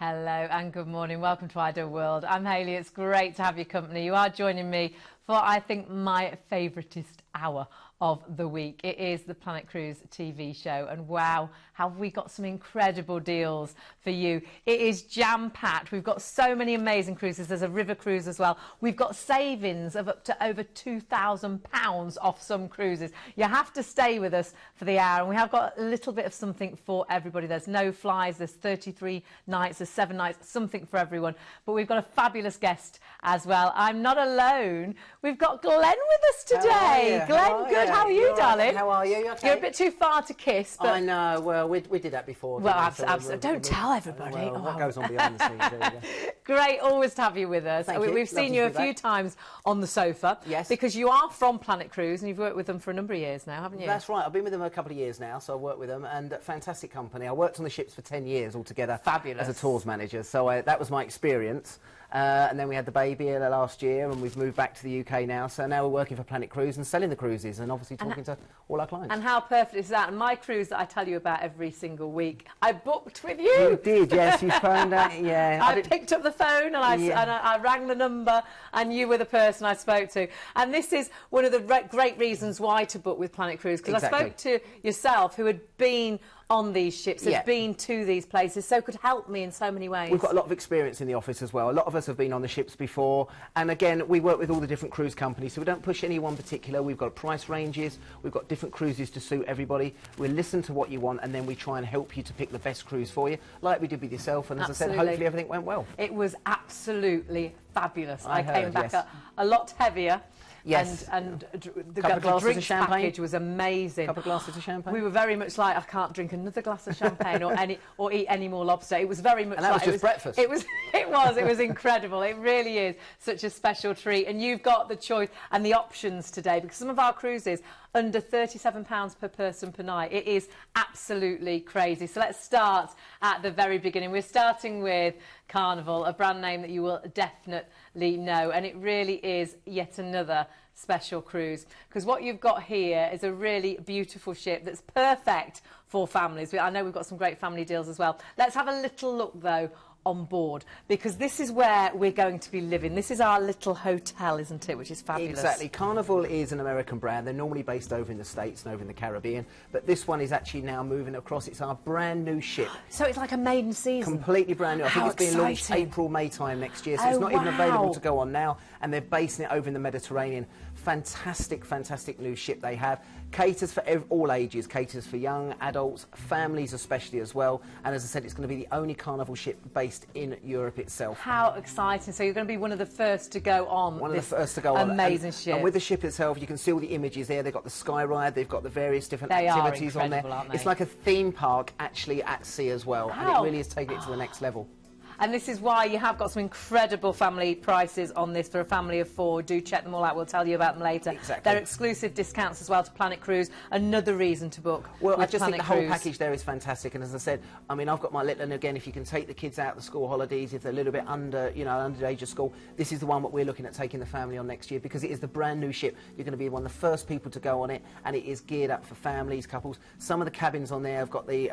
Hello and good morning. Welcome to Ideal World. I'm Hayley. It's great to have your company. You are joining me for, I think, my favouriteest hour of the week. It is the Planet Cruise TV show, and wow, have we got some incredible deals for you. It is jam-packed. We've got so many amazing cruises. There's a river cruise as well. We've got savings of up to over £2,000 off some cruises. You have to stay with us for the hour, and we have got a little bit of something for everybody. There's no flies, there's 33 nights, there's 7 nights, something for everyone. But we've got a fabulous guest as well. I'm not alone. We've got Glenn with us today. Glenn, good. How are you, darling? How are you? You okay? You're a bit too far to kiss. But... I know. Well, we did that before. Well, absolutely. Don't tell everybody. Well, what goes on behind the scenes? There you go. Great, always to have you with us. Thank you. We've seen you a few times on the sofa. Yes. Because you are from Planet Cruise and you've worked with them for a number of years now, haven't you? That's right. I've been with them a couple of years now, so I work with them, and fantastic company. I worked on the ships for 10 years altogether. Fabulous. As a tours manager, so that was my experience. And then we had the baby last year, and we've moved back to the UK now. So now we're working for Planet Cruise and selling the cruises, and obviously talking to all our clients. And how perfect is that? And my cruise that I tell you about every single week, I booked with you. You did, yes. You phoned out, yeah. I picked up the phone and I rang the number, and you were the person I spoke to. And this is one of the great reasons why to book with Planet Cruise, because I spoke to yourself, who had been on these ships, has been to these places, so could help me in so many ways. We've got a lot of experience in the office as well. A lot of us have been on the ships before, and again, we work with all the different cruise companies, so we don't push any one particular. We've got price ranges, we've got different cruises to suit everybody. We listen to what you want, and then we try and help you to pick the best cruise for you, like we did with yourself, and as I said, hopefully everything went well. It was absolutely fabulous. I came back a lot heavier. Yes. And the drinks package was amazing. Couple of glasses of champagne. We were very much like, I can't drink another glass of champagne or eat any more lobster. It was very much and that like was just breakfast. It was incredible. It really is such a special treat. And you've got the choice and the options today, because some of our cruises under £37 per person per night. It is absolutely crazy. So let's start at the very beginning. We're starting with Carnival, a brand name that you will definitely know, and it really is yet another special cruise, because what you've got here is a really beautiful ship that's perfect for families. I know we've got some great family deals as well. Let's have a little look though on board, because this is where we're going to be living. This is our little hotel, isn't it, which is fabulous. Exactly. Carnival is an American brand. They're normally based over in the States and over in the Caribbean, but this one is actually now moving across. It's our brand new ship. So it's like a maiden season. Completely brand new. I think it's being launched April, May time next year, so it's not even available to go on now, and they're basing it over in the Mediterranean. Fantastic, fantastic new ship they have. Caters for all ages, caters for young, adults, families especially as well, and as I said, it's going to be the only Carnival ship based in Europe itself. How exciting. So you're going to be one of the first to go on amazing ship. And with the ship itself, you can see all the images there. They've got the sky ride, they've got the various different activities on there. It's like a theme park actually at sea as well, and it really is taking it to the next level. And this is why you have got some incredible family prices on this for a family of 4. Do check them all out. We'll tell you about them later. Exactly. They're exclusive discounts as well to Planet Cruise. Another reason to book. Well, I just think the whole Cruise. package there is fantastic. And as I said, I mean, I've got my little, and again, if you can take the kids out of the school holidays, if they're a little bit under, under the age of school, this is the one that we're looking at taking the family on next year, because it is the brand new ship. You're going to be one of the first people to go on it, and it is geared up for families, couples. Some of the cabins on there have got the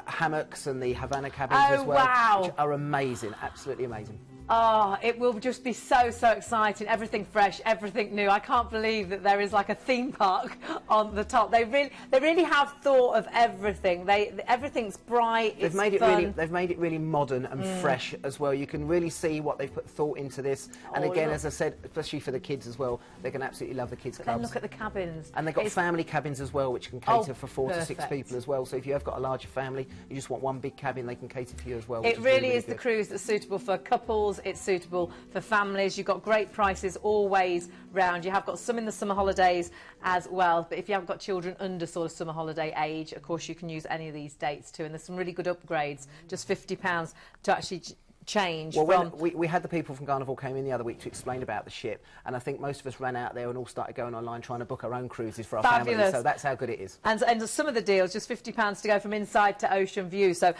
hammocks and the Havana cabins as well, which are amazing, absolutely amazing. Oh, it will just be so exciting. Everything fresh, everything new. I can't believe that there is like a theme park on the top. They really have thought of everything. Everything's bright. They've made it really modern and fresh as well. You can really see what they've put thought into this. And again, as I said, especially for the kids as well, they can absolutely love the kids clubs. Then look at the cabins. And they've got family cabins as well, which can cater for 4 to 6 people as well. So if you have got a larger family, you just want one big cabin, they can cater for you as well. It really is the cruise that's suitable for couples. It's suitable for families. You've got great prices always round. You have got some in the summer holidays as well, but if you haven't got children under sort of summer holiday age, of course you can use any of these dates too, and there's some really good upgrades, just £50 to actually change. Well, when we had the people from Carnival came in the other week to explain about the ship, and I think most of us ran out there and all started going online trying to book our own cruises for our families. So that's how good it is. And some of the deals, just £50 to go from inside to ocean view. So,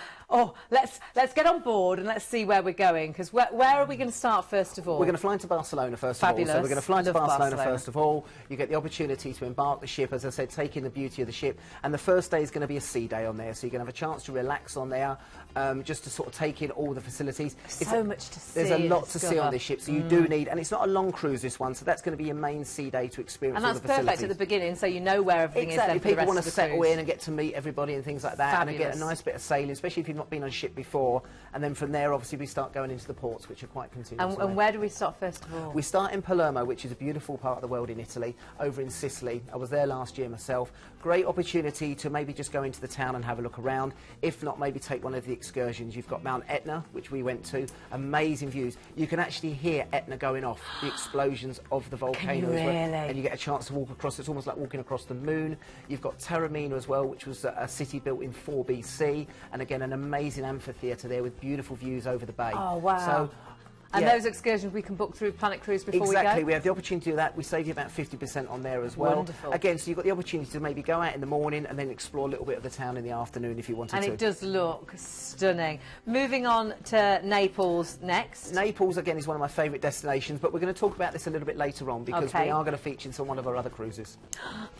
let's get on board and let's see where we're going, because where are we going to start first of all? We're going to fly into Barcelona first of all. So we're going to fly to Barcelona first of all. You get the opportunity to embark the ship, as I said, take in the beauty of the ship. And the first day is going to be a sea day on there, so you're going to have a chance to relax on there. just to sort of take in all the facilities. So much to see. There's a lot to see on this ship, so you do need, and it's not a long cruise, this one, so that's going to be your main sea day to experience all the facilities. And that's perfect at the beginning, so you know where everything is then for the rest people want of to the settle cruise. in and get to meet everybody and things like that, Fabulous. and get a nice bit of sailing, especially if you've not been on a ship before. And then from there, obviously, we start going into the ports, which are quite continuous. And where do we start first of all? We start in Palermo, which is a beautiful part of the world in Italy, over in Sicily. I was there last year myself. Great opportunity to maybe just go into the town and have a look around. If not, maybe take one of the excursions. You've got Mount Etna, which we went to. Amazing views. You can actually hear Etna going off, the explosions of the volcano as well. And you get a chance to walk across. It's almost like walking across the moon. You've got Taormina as well, which was a city built in 4 BC. And again, an amazing amphitheatre there with beautiful views over the bay. Oh, wow. So, and those excursions we can book through Planet Cruise before we go? Exactly, we have the opportunity to do that. We save you about 50% on there as well. Wonderful. Again, so you've got the opportunity to maybe go out in the morning and then explore a little bit of the town in the afternoon if you wanted to. And it does look stunning. Moving on to Naples next. Naples, again, is one of my favourite destinations, but we're going to talk about this a little bit later on because we are going to feature in one of our other cruises.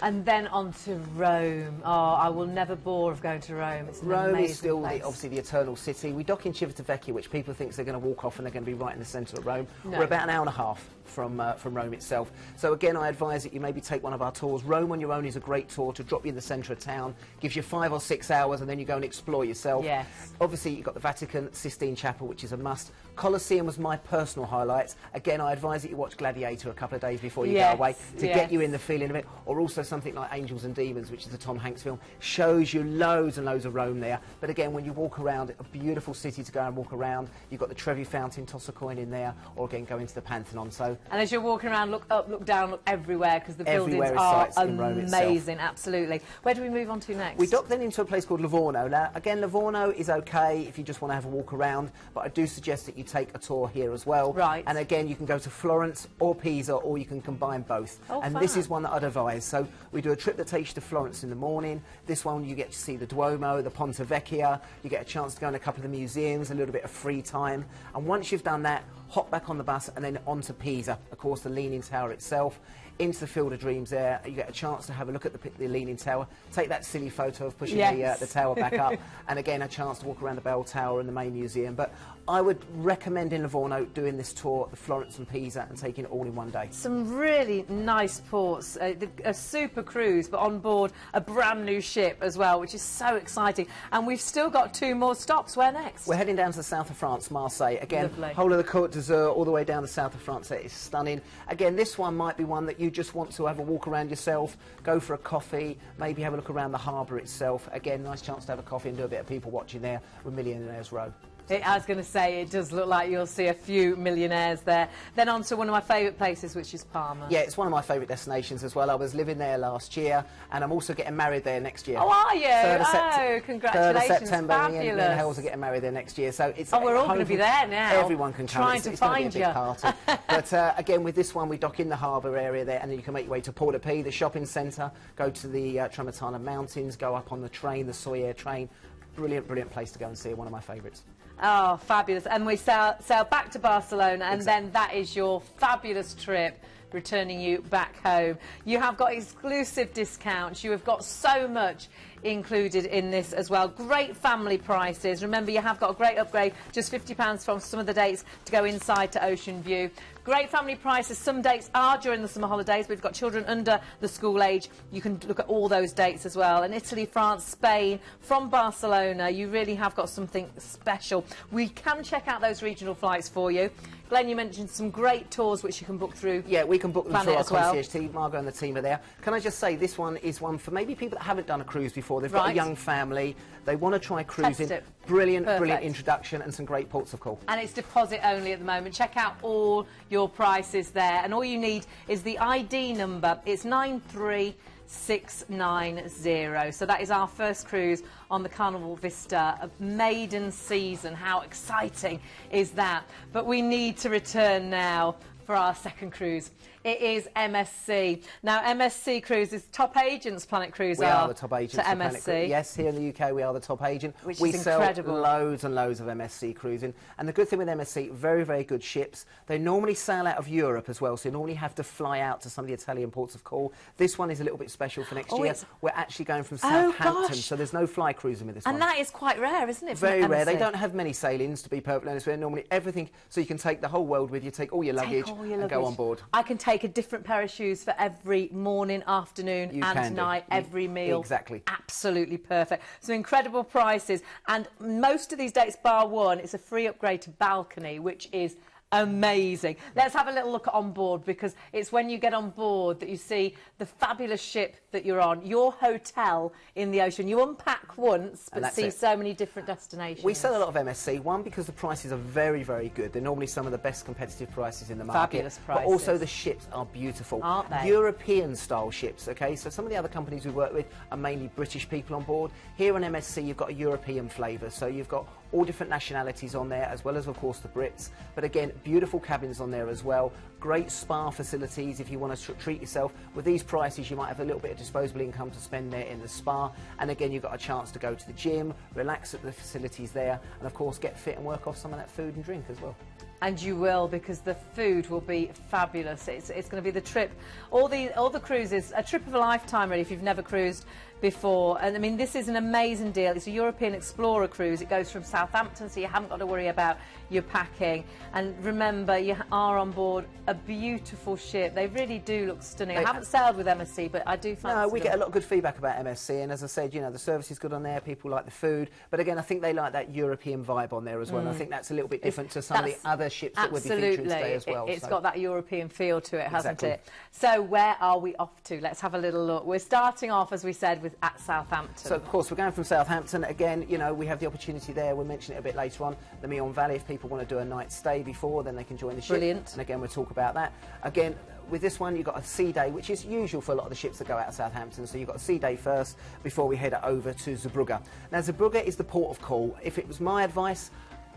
And then on to Rome. Oh, I will never bore of going to Rome. It's an Rome amazing is still, place. obviously, the eternal city. We dock in Civitavecchia, which people think they're going to walk off and they're going to be right in the centre of Rome. No. We're about an hour and a half from Rome itself. So again, I advise that you maybe take one of our tours. Rome on your own is a great tour to drop you in the centre of town, gives you 5 or 6 hours, and then you go and explore yourself. Yes. Obviously, you've got the Vatican, Sistine Chapel, which is a must. Colosseum was my personal highlights. Again, I advise that you watch Gladiator a couple of days before you go away to get you in the feeling of it. Or also something like Angels and Demons, which is the Tom Hanks film, shows you loads and loads of Rome there. But again, when you walk around, a beautiful city to go and walk around. You've got the Trevi Fountain, toss a coin in there, or again, go into the Pantheon. So, and as you're walking around, look up, look down, look everywhere, because the buildings everywhere is are sights in Rome itself. amazing, absolutely. Where do we move on to next? We dock then into a place called Livorno. Now, again, Livorno is okay if you just want to have a walk around, but I do suggest that you take a tour here as well. Right. And again, you can go to Florence or Pisa, or you can combine both. Oh, and fun. this is one that I'd advise. So we do a trip that takes you to Florence in the morning. This one, you get to see the Duomo, the Ponte Vecchia. You get a chance to go in a couple of the museums, a little bit of free time. And once you've done that, hop back on the bus and then on to Pisa, of course, the Leaning Tower itself. Into the Field of Dreams there, you get a chance to have a look at the Leaning Tower, take that silly photo of pushing the tower back up, and again a chance to walk around the Bell Tower and the main museum. But I would recommend in Livorno doing this tour, the Florence and Pisa, and taking it all in one day. Some really nice ports, a super cruise, but on board a brand new ship as well, which is so exciting. And we've still got 2 more stops. Where next? We're heading down to the south of France, Marseille. Again, lovely. Whole of the Côte d'Azur, all the way down the south of France. It is stunning. Again, this one might be one that you just want to have a walk around yourself, go for a coffee, maybe have a look around the harbour itself. Again, nice chance to have a coffee and do a bit of people watching there with Millionaires Row. I was going to say, it does look like you'll see a few millionaires there. Then on to one of my favourite places, which is Parma. Yeah, it's one of my favourite destinations as well. I was living there last year, and I'm also getting married there next year. Oh, are you? 3rd of Congratulations. 3rd of September, Fabulous. me and Hells are getting married there next year. So it's we're all going to be there now. Everyone can come. Trying it's to going find to be a big party. But again, with this one, we dock in the harbour area there, and then you can make your way to Port-au-Pie, the shopping centre, go to the Tramontana Mountains, go up on the train, the Soyer train. Brilliant, brilliant place to go and see. One of my favourites. Oh, fabulous. And we sail back to Barcelona, and then that is your fabulous trip, returning you back home. You have got exclusive discounts. You have got so much included in this as well. Great family prices. Remember, you have got a great upgrade, just £50 from some of the dates to go inside to Ocean View. Great family prices. Some dates are during the summer holidays. We've got children under the school age. You can look at all those dates as well. And Italy, France, Spain, from Barcelona, you really have got something special. We can check out those regional flights for you. Glenn, you mentioned some great tours which you can book through. Yeah, we can book them through our concierge well. team. Margot and the team are there. Can I just say, this one is one for maybe people that haven't done a cruise before. They've got a young family. They want to try cruising. Brilliant, brilliant introduction and some great ports of call. And it's deposit only at the moment. Check out all your prices there. And all you need is the ID number. It's 93690. So that is our first cruise on the Carnival Vista, a maiden season. How exciting is that? But we need to return now for our second cruise. It is MSC. Now, MSC Cruises, top agents, Planet Cruise we are the top agents to for Planet MSC. Cruise. Yes, here in the UK, we are the top agent. Which we is sell incredible. loads and loads of MSC cruising. And the good thing with MSC, very, very good ships. They normally sail out of Europe as well, so you normally have to fly out to some of the Italian ports of call. This one is a little bit special for next year. We're actually going from Southampton, so there's no fly cruising with this one. And that is quite rare, isn't it? Very rare. They don't have many sailings, to be perfectly honest. We're normally everything, so you can take the whole world with you, take all your luggage and go on board. I can take a different pair of shoes for every morning, afternoon and night, every meal. Exactly. Absolutely perfect. Some incredible prices, and most of these dates, bar one, it's a free upgrade to balcony, which is amazing. Let's have a little look at on board, because it's when you get on board that you see the fabulous ship that you're on, your hotel in the ocean. You unpack once but see so many different destinations. We sell a lot of MSC, one because the prices are very, very good. They're normally some of the best competitive prices in the market. Fabulous prices. But also the ships are beautiful. Aren't they? European style ships, okay? So some of the other companies we work with are mainly British people on board. Here on MSC you've got a European flavour, so you've got all different nationalities on there, as well as, of course, the Brits. But again, beautiful cabins on there as well. Great spa facilities if you want to treat yourself. With these prices, you might have a little bit of disposable income to spend there in the spa. And again, you've got a chance to go to the gym, relax at the facilities there, and of course, get fit and work off some of that food and drink as well. And you will, because the food will be fabulous. It's going to be the trip, all the cruises, a trip of a lifetime really if you've never cruised before. And I mean, this is an amazing deal. It's a European Explorer cruise. It goes from Southampton, so you haven't got to worry about your packing. And remember, you are on board a beautiful ship. They really do look stunning. I haven't sailed with MSC, but I do fancy No, we them. get a lot of good feedback about MSC, and as I said, you know, the service is good on there, people like the food, but again, I think they like that European vibe on there as well, and I think that's a little bit different to some of the other ships that we'll be featuring today as well. It's got that European feel to it, hasn't it? So where are we off to? Let's have a little look. We're starting off, as we said, at Southampton. So, of course, we're going from Southampton. Again, you know, we have the opportunity there. We'll mention it a bit later on. The Meon Valley, if people want to do a night's stay before, then they can join the ship. Brilliant. And again, we'll talk about that. Again, with this one, you've got a sea day, which is usual for a lot of the ships that go out of Southampton. So you've got a sea day first before we head over to Zeebrugge. Now, Zeebrugge is the port of call. If it was my advice,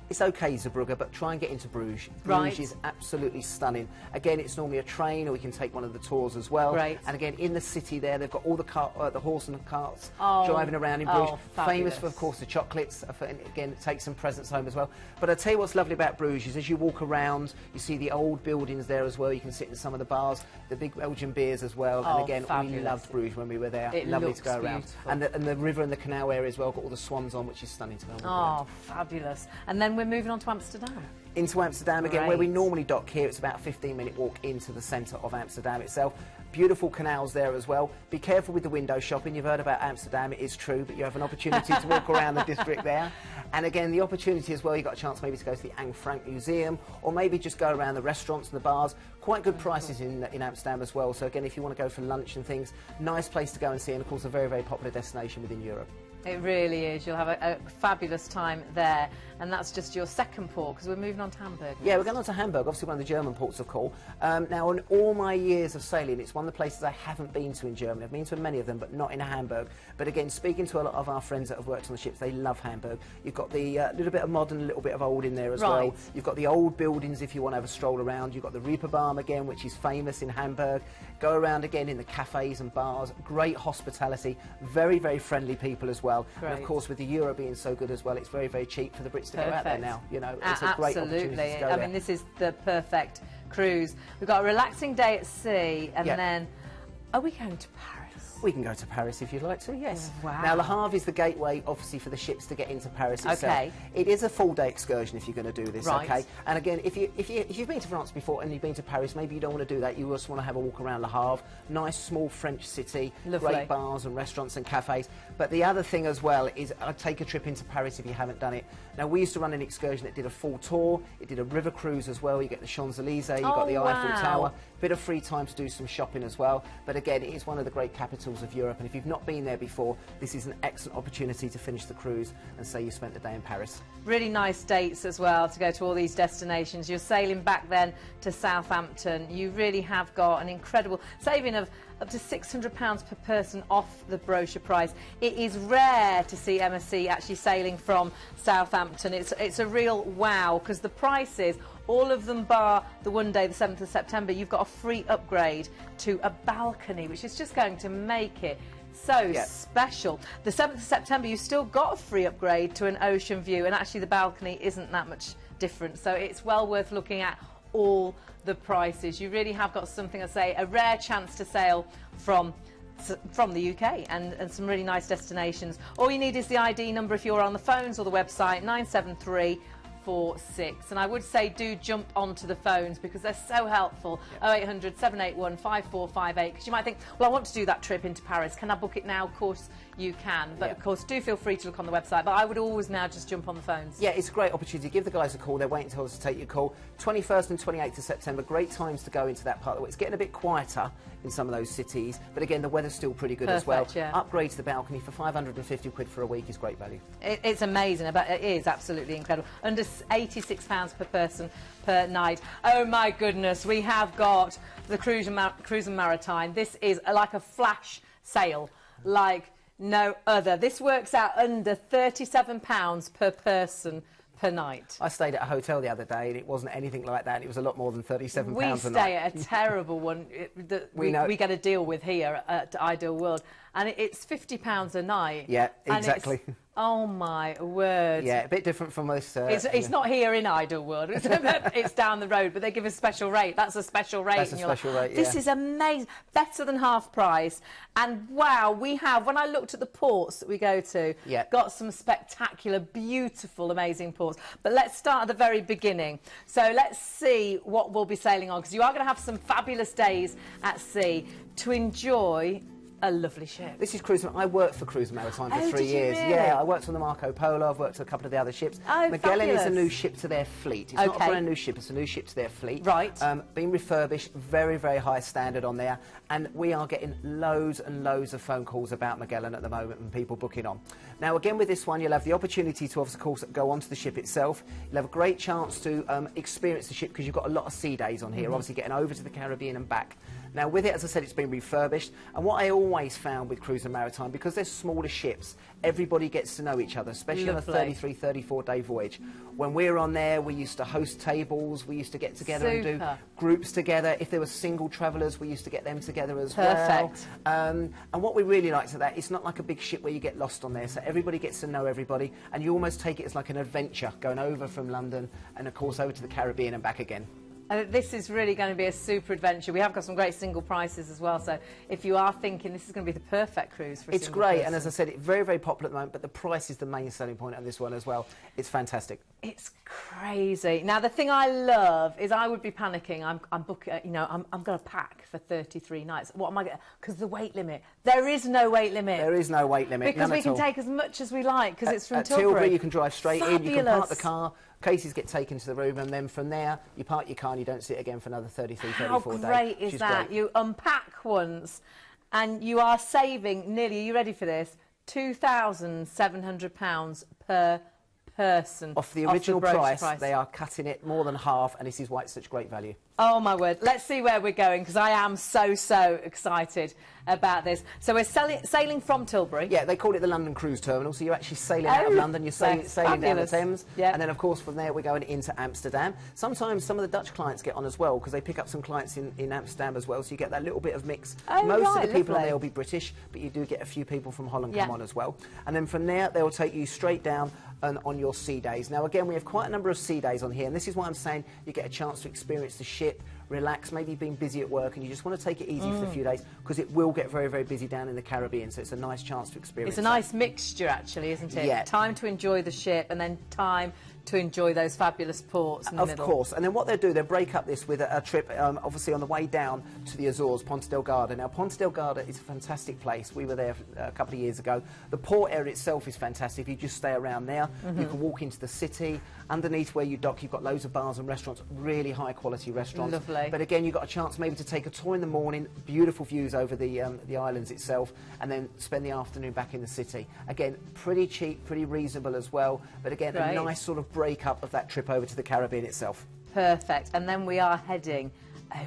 it's okay, Zeebrugge, but try and get into Bruges. Bruges is absolutely stunning. Again, it's normally a train, or we can take one of the tours as well. Great. And again, in the city there, they've got all the horse and carts driving around in Bruges. Famous for, of course, the chocolates. Again, take some presents home as well. But I tell you what's lovely about Bruges is as you walk around, you see the old buildings there as well. You can sit in some of the bars, the big Belgian beers as well. And again, we loved Bruges when we were there. Lovely to go around. And the river and the canal area as well, got all the swans on, which is stunning to go on. Oh, fabulous. And then we're moving on to Amsterdam. Into Amsterdam again, where we normally dock here. It's about a 15-minute walk into the centre of Amsterdam itself. Beautiful canals there as well. Be careful with the window shopping. You've heard about Amsterdam, it is true, but you have an opportunity to walk around the district there. And again, the opportunity as well, you've got a chance maybe to go to the Anne Frank Museum, or maybe just go around the restaurants and the bars. Quite good prices in Amsterdam as well. So again, if you want to go for lunch and things, nice place to go and see, and of course a very, very popular destination within Europe. It really is. You'll have a fabulous time there. And that's just your second port, because we're moving on to Hamburg next. Yeah, we're going on to Hamburg, obviously one of the German ports of call. Now, in all my years of sailing, it's one of the places I haven't been to in Germany. I've been to many of them, but not in Hamburg. But again, speaking to a lot of our friends that have worked on the ships, they love Hamburg. You've got the little bit of modern, a little bit of old in there as well. You've got the old buildings if you want to have a stroll around. You've got the Reeperbahn again, which is famous in Hamburg. Go around again in the cafes and bars. Great hospitality. Very, very friendly people as well. Great. And of course, with the euro being so good as well, it's very, very cheap for the Brits to go out there now. You know, it's a great opportunity to go there. I mean, this is the perfect cruise. We've got a relaxing day at sea, and then are we going to Paris? We can go to Paris if you'd like to, yes. Oh, wow. Now, Le Havre is the gateway, obviously, for the ships to get into Paris itself. Okay. It is a full-day excursion if you're going to do this, Right. okay? And again, if you've been to France before and you've been to Paris, maybe you don't want to do that. You just want to have a walk around Le Havre. Nice, small French city. Lovely. Great bars and restaurants and cafes. But the other thing as well is I'd take a trip into Paris if you haven't done it. Now, we used to run an excursion that did a full tour. It did a river cruise as well. You get the Champs-Élysées, you've got the Eiffel Tower. Bit of free time to do some shopping as well. But again, it is one of the great capitals of Europe, and if you've not been there before, this is an excellent opportunity to finish the cruise and say you spent the day in Paris. Really nice dates as well to go to all these destinations. You're sailing back then to Southampton. You really have got an incredible saving of up to £600 per person off the brochure price. It is rare to see MSC actually sailing from Southampton. It's a real wow, because the prices all of them bar the one day, the 7th of September, you've got a free upgrade to a balcony, which is just going to make it so special. The 7th of September, you've still got a free upgrade to an ocean view, and actually the balcony isn't that much different. So it's well worth looking at all the prices. You really have got something, I say, a rare chance to sail from the UK and some really nice destinations. All you need is the ID number if you're on the phones or the website, 97346. And I would say do jump onto the phones because they're so helpful. 0800 781 5458, because you might think, well, I want to do that trip into Paris, can I book it now? Of course you can, but of course do feel free to look on the website, but I would always now just jump on the phones. Yeah, it's a great opportunity. Give the guys a call. They're waiting until us to take your call. 21st and 28th of September, great times to go into that part of the world. It's getting a bit quieter in some of those cities, but again, the weather's still pretty good as well. Upgrade to the balcony for 550 quid for a week is great value. It's amazing, but it is absolutely incredible. Under £86 per person per night. Oh my goodness, we have got the Cruise and Maritime. This is like a flash sale, like no other. This works out under £37 per person per night. I stayed at a hotel the other day and it wasn't anything like that. It was a lot more than £37 a night. We stay at a terrible one that we get a deal with here at Ideal World, and it's £50 a night. Yeah, exactly. Oh my word. Yeah, a bit different from this. It's not here in Ideal World. It's down the road, but they give a special rate. That's a special rate. That's a special rate, yeah. This is amazing. Better than half price. And wow, we have, when I looked at the ports that we go to, got some spectacular, beautiful, amazing ports. But let's start at the very beginning. So let's see what we'll be sailing on, because you are going to have some fabulous days at sea to enjoy a lovely ship. This is Cruise. I worked for Cruise and Maritime for 3 years. Really? Yeah, I worked on the Marco Polo. I've worked on a couple of the other ships. Oh, Magellan is a new ship to their fleet. It's not a brand new ship. It's a new ship to their fleet. Right. Being refurbished, very, very high standard on there. And we are getting loads and loads of phone calls about Magellan at the moment and people booking on. Now, again, with this one, you'll have the opportunity to, of course, go onto the ship itself. You'll have a great chance to experience the ship because you've got a lot of sea days on here, obviously getting over to the Caribbean and back. Now, with it, as I said, it's been refurbished. And what I always found with Cruise and Maritime, because they're smaller ships, everybody gets to know each other, especially on a 33, 34-day voyage. When we were on there, we used to host tables. We used to get together and do groups together. If there were single travellers, we used to get them together as well. And what we really liked at that, it's not like a big ship where you get lost on there. So everybody gets to know everybody. And you almost take it as like an adventure, going over from London and, of course, over to the Caribbean and back again. This is really going to be a super adventure. We have got some great single prices as well, so if you are thinking this is going to be the perfect cruise for a single person. It's great, and as I said, it's very, very popular at the moment, but the price is the main selling point on this one as well. It's fantastic. It's crazy. Now, the thing I love is I would be panicking. I'm booking, you know, I'm going to pack for 33 nights. What am I going to... Because the weight limit. There is no weight limit. There is no weight limit. Because we can take as much as we like, because it's from Tilbury. You can drive straight in, you can park the car, cases get taken to the room, and then from there you park your car and you don't see it again for another 33, 34 days. How great is that? You unpack once and you are saving nearly, are you ready for this, £2,700 per person. Off the original price, they are cutting it more than half, and this is why it's such great value. Oh my word, let's see where we're going, because I am so excited about this. So we're sailing from Tilbury. Yeah, they call it the London Cruise Terminal, so you're actually sailing out of London, you're sailing down the Thames, and then of course from there we're going into Amsterdam. Sometimes some of the Dutch clients get on as well, because they pick up some clients in Amsterdam as well, so you get that little bit of mix. Most of the people on there will be British, but you do get a few people from Holland come on as well. And then from there they will take you straight down on your sea days. Now again, we have quite a number of sea days on here, and this is why I'm saying you get a chance to experience the ship, relax, maybe you've been busy at work and you just want to take it easy for a few days, because it will get very, very busy down in the Caribbean, so it's a nice chance to experience It's a nice mixture, actually, isn't it? Yeah. Time to enjoy the ship and then time to enjoy those fabulous ports in the middle. Of course, and then what they'll do, they'll break up this with a trip, obviously on the way down to the Azores, Ponta Delgada. Now, Ponta Delgada is a fantastic place. We were there a couple of years ago. The port area itself is fantastic. If you just stay around there, you can walk into the city. Underneath where you dock, you've got loads of bars and restaurants, really high-quality restaurants. Lovely. But again, you've got a chance maybe to take a tour in the morning, beautiful views over the islands itself, and then spend the afternoon back in the city. Again, pretty cheap, pretty reasonable as well, but again, a nice sort of break-up of that trip over to the Caribbean itself. Perfect. And then we are heading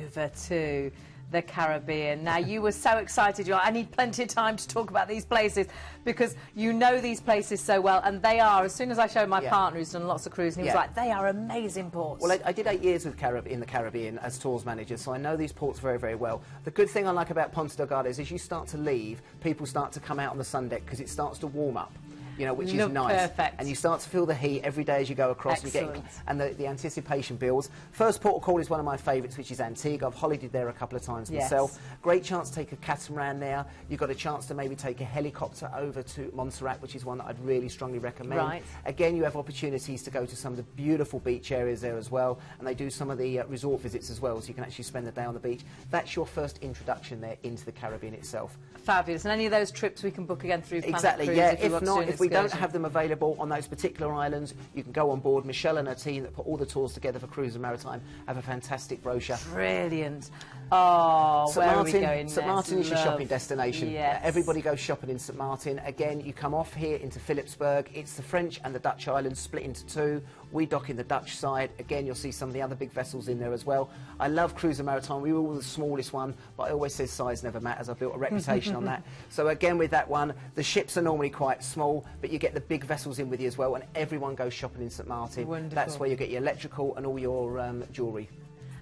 over to the Caribbean. Now, you were so excited. I need plenty of time to talk about these places because you know these places so well, and they are, as soon as I showed my partner who's done lots of cruising, he was like, they are amazing ports. Well, I did 8 years in the Caribbean as tours manager, so I know these ports very, very well. The good thing I like about Ponta Delgado is as you start to leave, people start to come out on the sun deck because it starts to warm up. You know, which is nice. Perfect. And you start to feel the heat every day as you go across. Excellent. And the anticipation builds. First port of call is one of my favourites, which is Antigua. I've holidayed there a couple of times myself. Great chance to take a catamaran there. You've got a chance to maybe take a helicopter over to Montserrat, which is one that I'd really strongly recommend. Right. Again, you have opportunities to go to some of the beautiful beach areas there as well. And they do some of the resort visits as well, so you can actually spend the day on the beach. That's your first introduction there into the Caribbean itself. Fabulous. And any of those trips we can book again through Planet Exactly, Cruise yeah. if not, if we don't have them available on those particular islands, you can go on board. Michelle and her team that put all the tours together for Cruise and Maritime have a fantastic brochure. Brilliant. Oh, where are we going St Martin is your shopping destination. Yes. Everybody goes shopping in St Martin. Again, you come off here into Philipsburg. It's the French and the Dutch islands split into two. We dock in the Dutch side. Again, you'll see some of the other big vessels in there as well. I love Cruise and Maritime. We were the smallest one, but I always say size never matters. I've built a reputation on that. So again, with that one, the ships are normally quite small, but you get the big vessels in with you as well, and everyone goes shopping in St Martin. Wonderful. That's where you get your electrical and all your jewellery.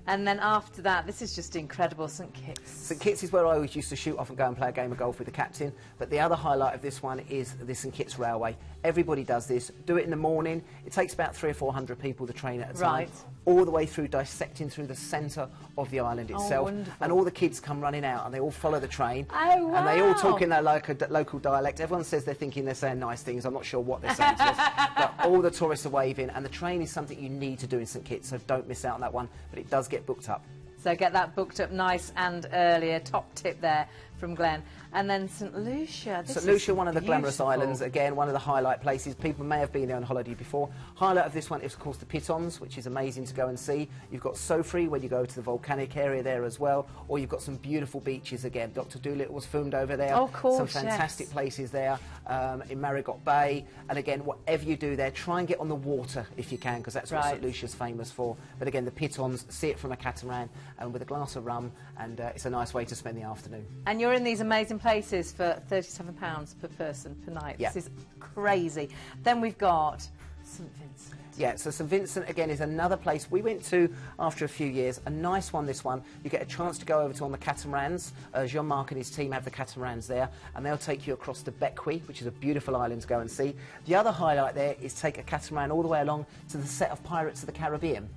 And then after that, this is just incredible, St Kitts. St Kitts is where I always used to shoot off and go and play a game of golf with the captain. But the other highlight of this one is the St Kitts Railway. Everybody does this. Do it in the morning. It takes about 300 or 400 people to train at a time. Right. All the way through, dissecting through the centre of the island itself. Wonderful. And all the kids come running out and they all follow the train. Oh, wow. And they all talk in their local dialect. Everyone says they're thinking they're saying nice things. I'm not sure what they're saying to us. But all the tourists are waving. And the train is something you need to do in St Kitts, so don't miss out on that one. But it does get booked up. So get that booked up nice and earlier. Top tip there from Glenn. And then St Lucia. St Lucia, one of the glamorous islands, again, one of the highlight places. People may have been there on holiday before. Highlight of this one is, of course, the Pitons, which is amazing to go and see. You've got Sofri, where you go to the volcanic area there as well, or you've got some beautiful beaches again. Dr. Dolittle was filmed over there. Oh, of course, some fantastic places there in Marigot Bay. And again, whatever you do there, try and get on the water if you can, because that's what St Lucia's famous for. But again, the Pitons, see it from a catamaran and with a glass of rum, and it's a nice way to spend the afternoon. And you're in these amazing places for £37 per person per night. Yeah. This is crazy. Then we've got St Vincent. Yeah, so St Vincent, again, is another place we went to after a few years. A nice one, this one. You get a chance to go over to on the catamarans. Jean-Marc and his team have the catamarans there, and they'll take you across to Bequia, which is a beautiful island to go and see. The other highlight there is take a catamaran all the way along to the set of Pirates of the Caribbean.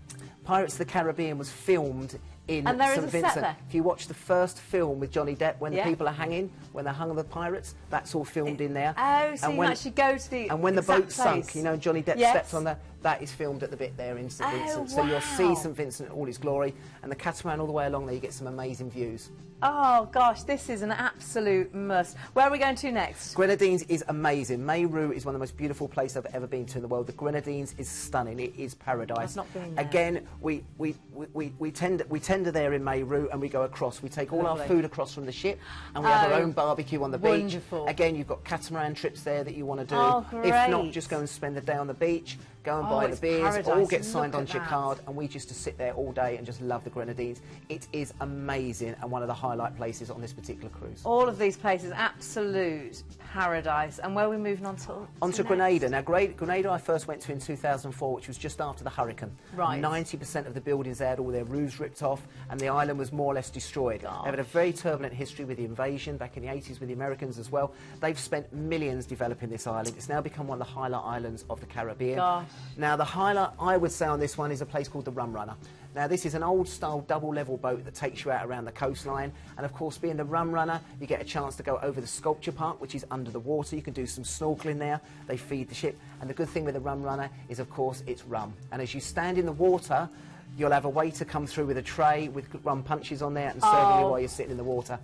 Pirates of the Caribbean was filmed in St Vincent. If you watch the first film with Johnny Depp, when the people are hanging, when they hung the pirates, that's all filmed in there. Oh, so you actually go to the And when the boat sunk, you know, Johnny Depp stepped on that. That is filmed at the bit there in St Vincent. So you'll see St Vincent in all its glory, and the catamaran all the way along there, you get some amazing views. Oh gosh, this is an absolute must. Where are we going to next? Grenadines is amazing. Meru is one of the most beautiful places I've ever been to in the world. The Grenadines is stunning. It is paradise. I've not been there. Again, we tender there in Meru, and we go across. We take all our food across from the ship, and we have our own barbecue on the beach. Wonderful. Again, you've got catamaran trips there that you want to do. Oh, great. If not, just go and spend the day on the beach. Go and buy the beers, paradise. all get signed Look onto your at card, and we just sit there all day and just love the Grenadines. It is amazing and one of the highlight places on this particular cruise. All of these places, absolute paradise. And where are we moving on to? Onto Grenada. Now, Grenada I first went to in 2004, which was just after the hurricane. Right. 90% of the buildings there had all their roofs ripped off, and the island was more or less destroyed. Gosh. They've had a very turbulent history with the invasion back in the 80s with the Americans as well. They've spent millions developing this island. It's now become one of the highlight islands of the Caribbean. Gosh. Now, the highlight I would say on this one is a place called the Rum Runner. Now, this is an old-style double-level boat that takes you out around the coastline. And, of course, being the Rum Runner, you get a chance to go over the sculpture park, which is under the water. You can do some snorkeling there. They feed the ship. And the good thing with the Rum Runner is, of course, it's rum. And as you stand in the water, you'll have a waiter come through with a tray with rum punches on there and serving you while you're sitting in the water.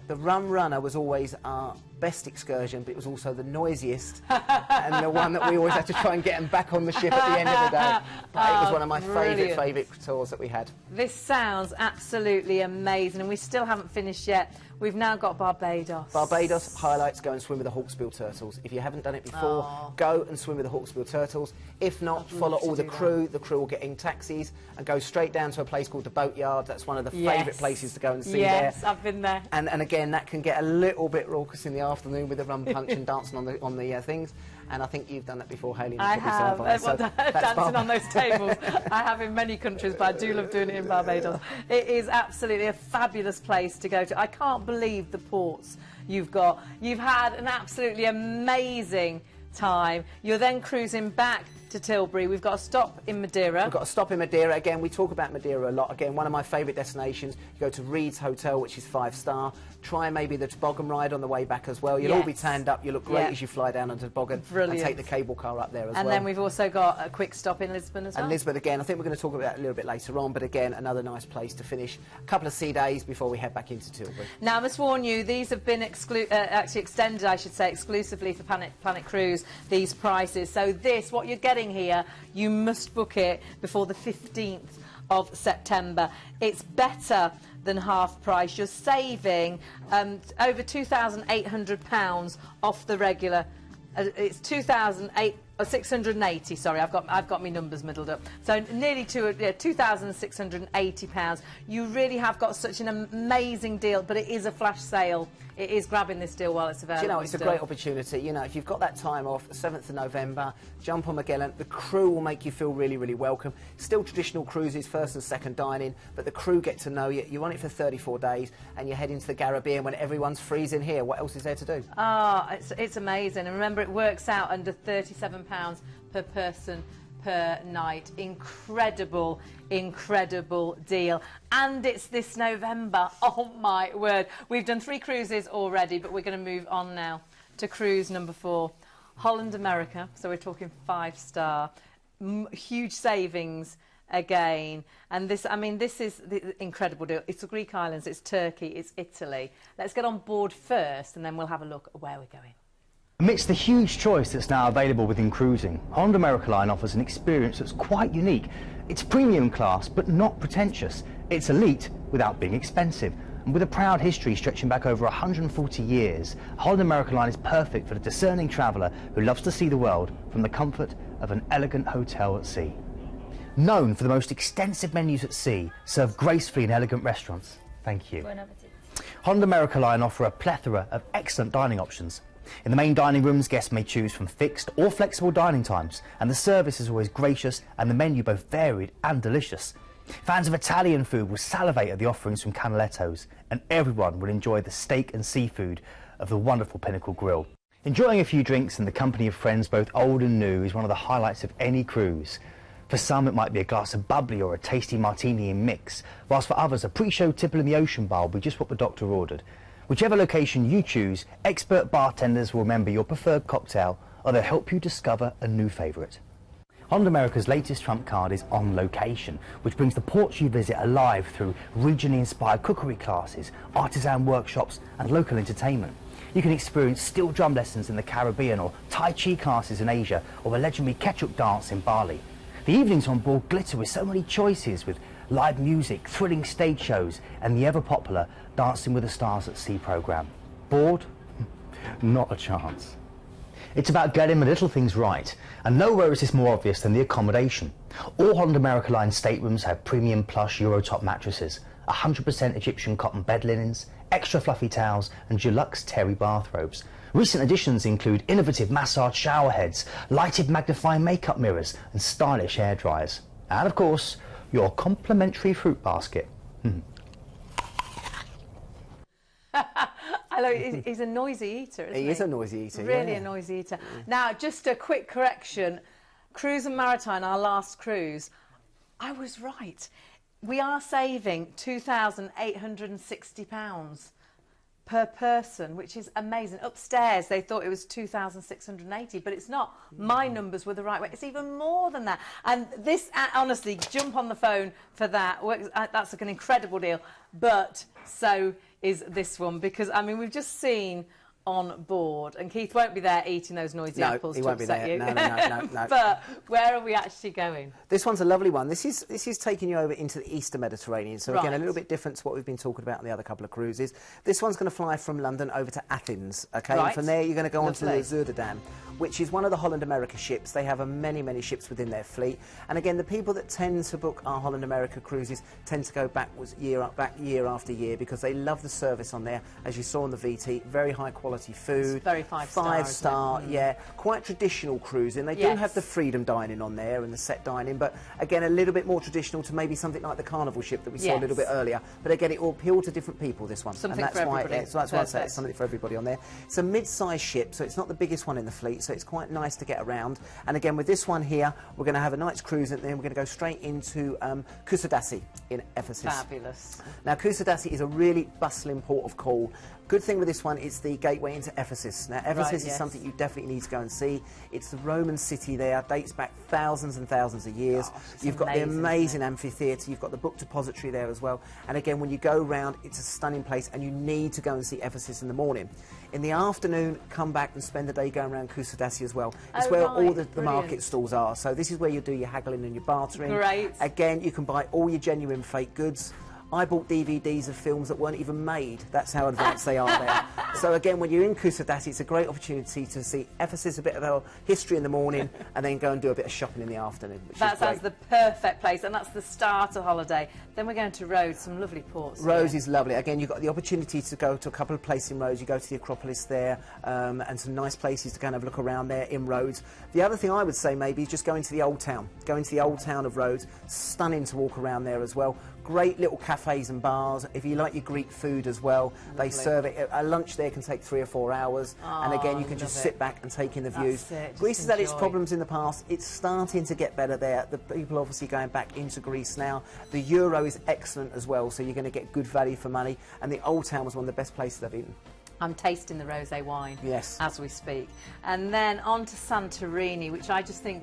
The Rum Runner was always our best excursion, but it was also the noisiest and the one that we always had to try and get them back on the ship at the end of the day. But it was one of my favourite tours that we had. This sounds absolutely amazing, and we still haven't finished yet. We've now got Barbados. Barbados highlights go and swim with the hawksbill turtles. If you haven't done it before, go and swim with the hawksbill turtles. If not, follow all the crew. The crew will get in taxis and go straight down to a place called the Boatyard. That's one of the favourite places to go and see there. Yes, I've been there. And again, that can get a little bit raucous in the afternoon with the rum punch and dancing on the things. And I think you've done that before, Hayley. I have. Dancing on those tables. I have in many countries, but I do love doing it in Barbados. It is absolutely a fabulous place to go to. I can't believe the ports you've got. You've had an absolutely amazing time. You're then cruising back to Tilbury. We've got a stop in Madeira. We've got a stop in Madeira. Again, we talk about Madeira a lot. Again, one of my favourite destinations. You go to Reed's Hotel, which is 5-star. Try maybe the toboggan ride on the way back as well. You'll all be tanned up. You look great as you fly down on the toboggan and take the cable car up there as well. And then we've also got a quick stop in Lisbon as well. And Lisbon again. I think we're going to talk about that a little bit later on. But again, another nice place to finish. A couple of sea days before we head back into Tilbury. Now, I must warn you, these have been actually extended, I should say, exclusively for Planet Cruise, these prices. So this, what you're getting here, you must book it before the 15th of September. It's better than half price. You're saving over £2,800 off the regular. It's 2,680. Sorry, I've got my numbers muddled up. So nearly £2,680. You really have got such an amazing deal, but it is a flash sale. It is grabbing this deal while it's available. Do you know, it's a great opportunity. You know, if you've got that time off, 7th of November, jump on Magellan. The crew will make you feel really, really welcome. Still traditional cruises, first and second dining, but the crew get to know you. You're on it for 34 days, and you head into the Caribbean when everyone's freezing here. What else is there to do? It's amazing. And remember, it works out under £37 per person per night. Incredible, incredible deal. And it's this November. Oh my word. We've done 3 cruises already, but we're going to move on now to cruise number 4. Holland, America. So we're talking 5-star. Huge savings again. And this, I mean, this is the incredible deal. It's the Greek islands, it's Turkey, it's Italy. Let's get on board first, and then we'll have a look at where we're going. Amidst the huge choice that's now available within cruising, Holland America Line offers an experience that's quite unique. It's premium class, but not pretentious. It's elite without being expensive. And with a proud history stretching back over 140 years, Holland America Line is perfect for the discerning traveller who loves to see the world from the comfort of an elegant hotel at sea. Known for the most extensive menus at sea, served gracefully in elegant restaurants. Thank you. Bon appetit. Holland America Line offer a plethora of excellent dining options. In the main dining rooms, guests may choose from fixed or flexible dining times, and the service is always gracious and the menu both varied and delicious. Fans of Italian food will salivate at the offerings from Canaletto's, and everyone will enjoy the steak and seafood of the wonderful Pinnacle Grill. Enjoying a few drinks in the company of friends both old and new is one of the highlights of any cruise. For some it might be a glass of bubbly or a tasty martini in mix, whilst for others a pre-show tipple in the ocean bar will be just what the doctor ordered. Whichever location you choose, expert bartenders will remember your preferred cocktail, or they'll help you discover a new favourite. Holland America's latest trump card is On Location, which brings the ports you visit alive through regionally inspired cookery classes, artisan workshops and local entertainment. You can experience steel drum lessons in the Caribbean, or Tai Chi classes in Asia, or the legendary ketchup dance in Bali. The evenings on board glitter with so many choices, with live music, thrilling stage shows and the ever-popular Dancing with the Stars at Sea programme. Bored? Not a chance. It's about getting the little things right, and nowhere is this more obvious than the accommodation. All Holland America Line staterooms have premium plush Eurotop mattresses, 100% Egyptian cotton bed linens, extra fluffy towels and deluxe terry bathrobes. Recent additions include innovative massage shower heads, lighted magnifying makeup mirrors and stylish hair dryers. And of course, your complimentary fruit basket. I know, he's a noisy eater, isn't he? He is a noisy eater, Really a noisy eater. Now, just a quick correction. Cruise and Maritime, our last cruise, I was right. We are saving £2,860 per person, which is amazing. Upstairs, they thought it was 2,680, but it's not. My numbers were the right way. It's even more than that. And this, honestly, jump on the phone for that. That's like an incredible deal. But so is this one, because, I mean, we've just seen on board. And Keith won't be there eating those noisy apples he to won't be upset there. you. No. But where are we actually going? This one's a lovely one. This is taking you over into the Eastern Mediterranean. So again, a little bit different to what we've been talking about on the other couple of cruises. This one's going to fly from London over to Athens. Okay, and from there you're going to go on to the Zuiderdam, which is one of the Holland America ships. They have many ships within their fleet. And again, the people that tend to book our Holland America cruises tend to go backwards year after year because they love the service on there. As you saw on the VT, very high quality food. It's very five-star, yeah. Quite traditional cruising. They do have the freedom dining on there and the set dining, but again, a little bit more traditional to maybe something like the Carnival ship that we saw a little bit earlier. But again, it will appeal to different people, this one. Something for everybody. So that's why I say it's something for everybody on there. It's a mid-sized ship, so it's not the biggest one in the fleet, so it's quite nice to get around. And again, with this one here, we're going to have a night's cruise, and then we're going to go straight into Kusadasi in Ephesus. Fabulous. Now, Kusadasi is a really bustling port of call. Good thing with this one, it's the gateway into Ephesus. Now, Ephesus is something you definitely need to go and see. It's the Roman city there, dates back thousands and thousands of years. You've got the amazing amphitheatre, you've got the book depository there as well. And again, when you go round, it's a stunning place, and you need to go and see Ephesus in the morning. In the afternoon, come back and spend the day going around Kusadasi as well. It's where all the market stalls are. So this is where you do your haggling and your bartering. Great. Again, you can buy all your genuine fake goods. I bought DVDs of films that weren't even made. That's how advanced they are there. So again, when you're in Kusadasi, it's a great opportunity to see Ephesus, a bit of our history in the morning, and then go and do a bit of shopping in the afternoon. That sounds the perfect place, and that's the start of holiday. Then we're going to Rhodes, some lovely ports. Rhodes is lovely. Again, you've got the opportunity to go to a couple of places in Rhodes. You go to the Acropolis there, and some nice places to go and have a look around there in Rhodes. The other thing I would say maybe is just going to the old town. Go into the old town of Rhodes. Stunning to walk around there as well. Great little cafes and bars. If you like your Greek food as well, they serve it. A lunch there can take 3 or 4 hours. And again, you can just sit back and take in the views. Greece has had its problems in the past. It's starting to get better there. The people obviously going back into Greece now. The euro is excellent as well, so you're going to get good value for money. And the old town was one of the best places I've eaten. I'm tasting the rosé wine as we speak. And then on to Santorini, which I just think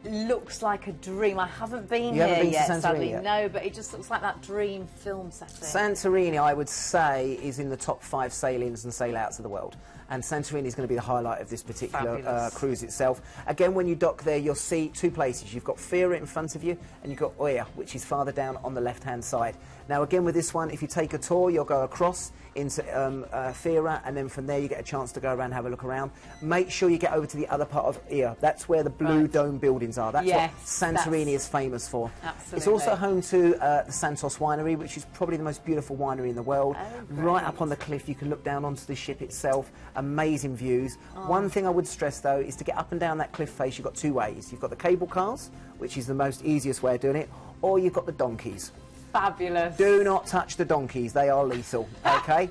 looks like a dream. I haven't been here yet, sadly. No, but it just looks like that dream film setting. Santorini, I would say, is in the top 5 sailings and sail-outs of the world. And Santorini is going to be the highlight of this particular cruise itself. Again, when you dock there, you'll see 2 places. You've got Fira in front of you, and you've got Oia, which is farther down on the left-hand side. Now, again, with this one, if you take a tour, you'll go across into Fira, and then from there you get a chance to go around and have a look around. Make sure you get over to the other part of Oia. That's where the blue dome buildings are. That's what Santorini is famous for. Absolutely. It's also home to the Santos winery, which is probably the most beautiful winery in the world. Right up on the cliff, you can look down onto the ship itself. Amazing views. One thing I would stress, though, is to get up and down that cliff face, you've got 2 ways. You've got the cable cars, which is the most easiest way of doing it, or you've got the donkeys. Fabulous. Do not touch the donkeys. They are lethal, OK?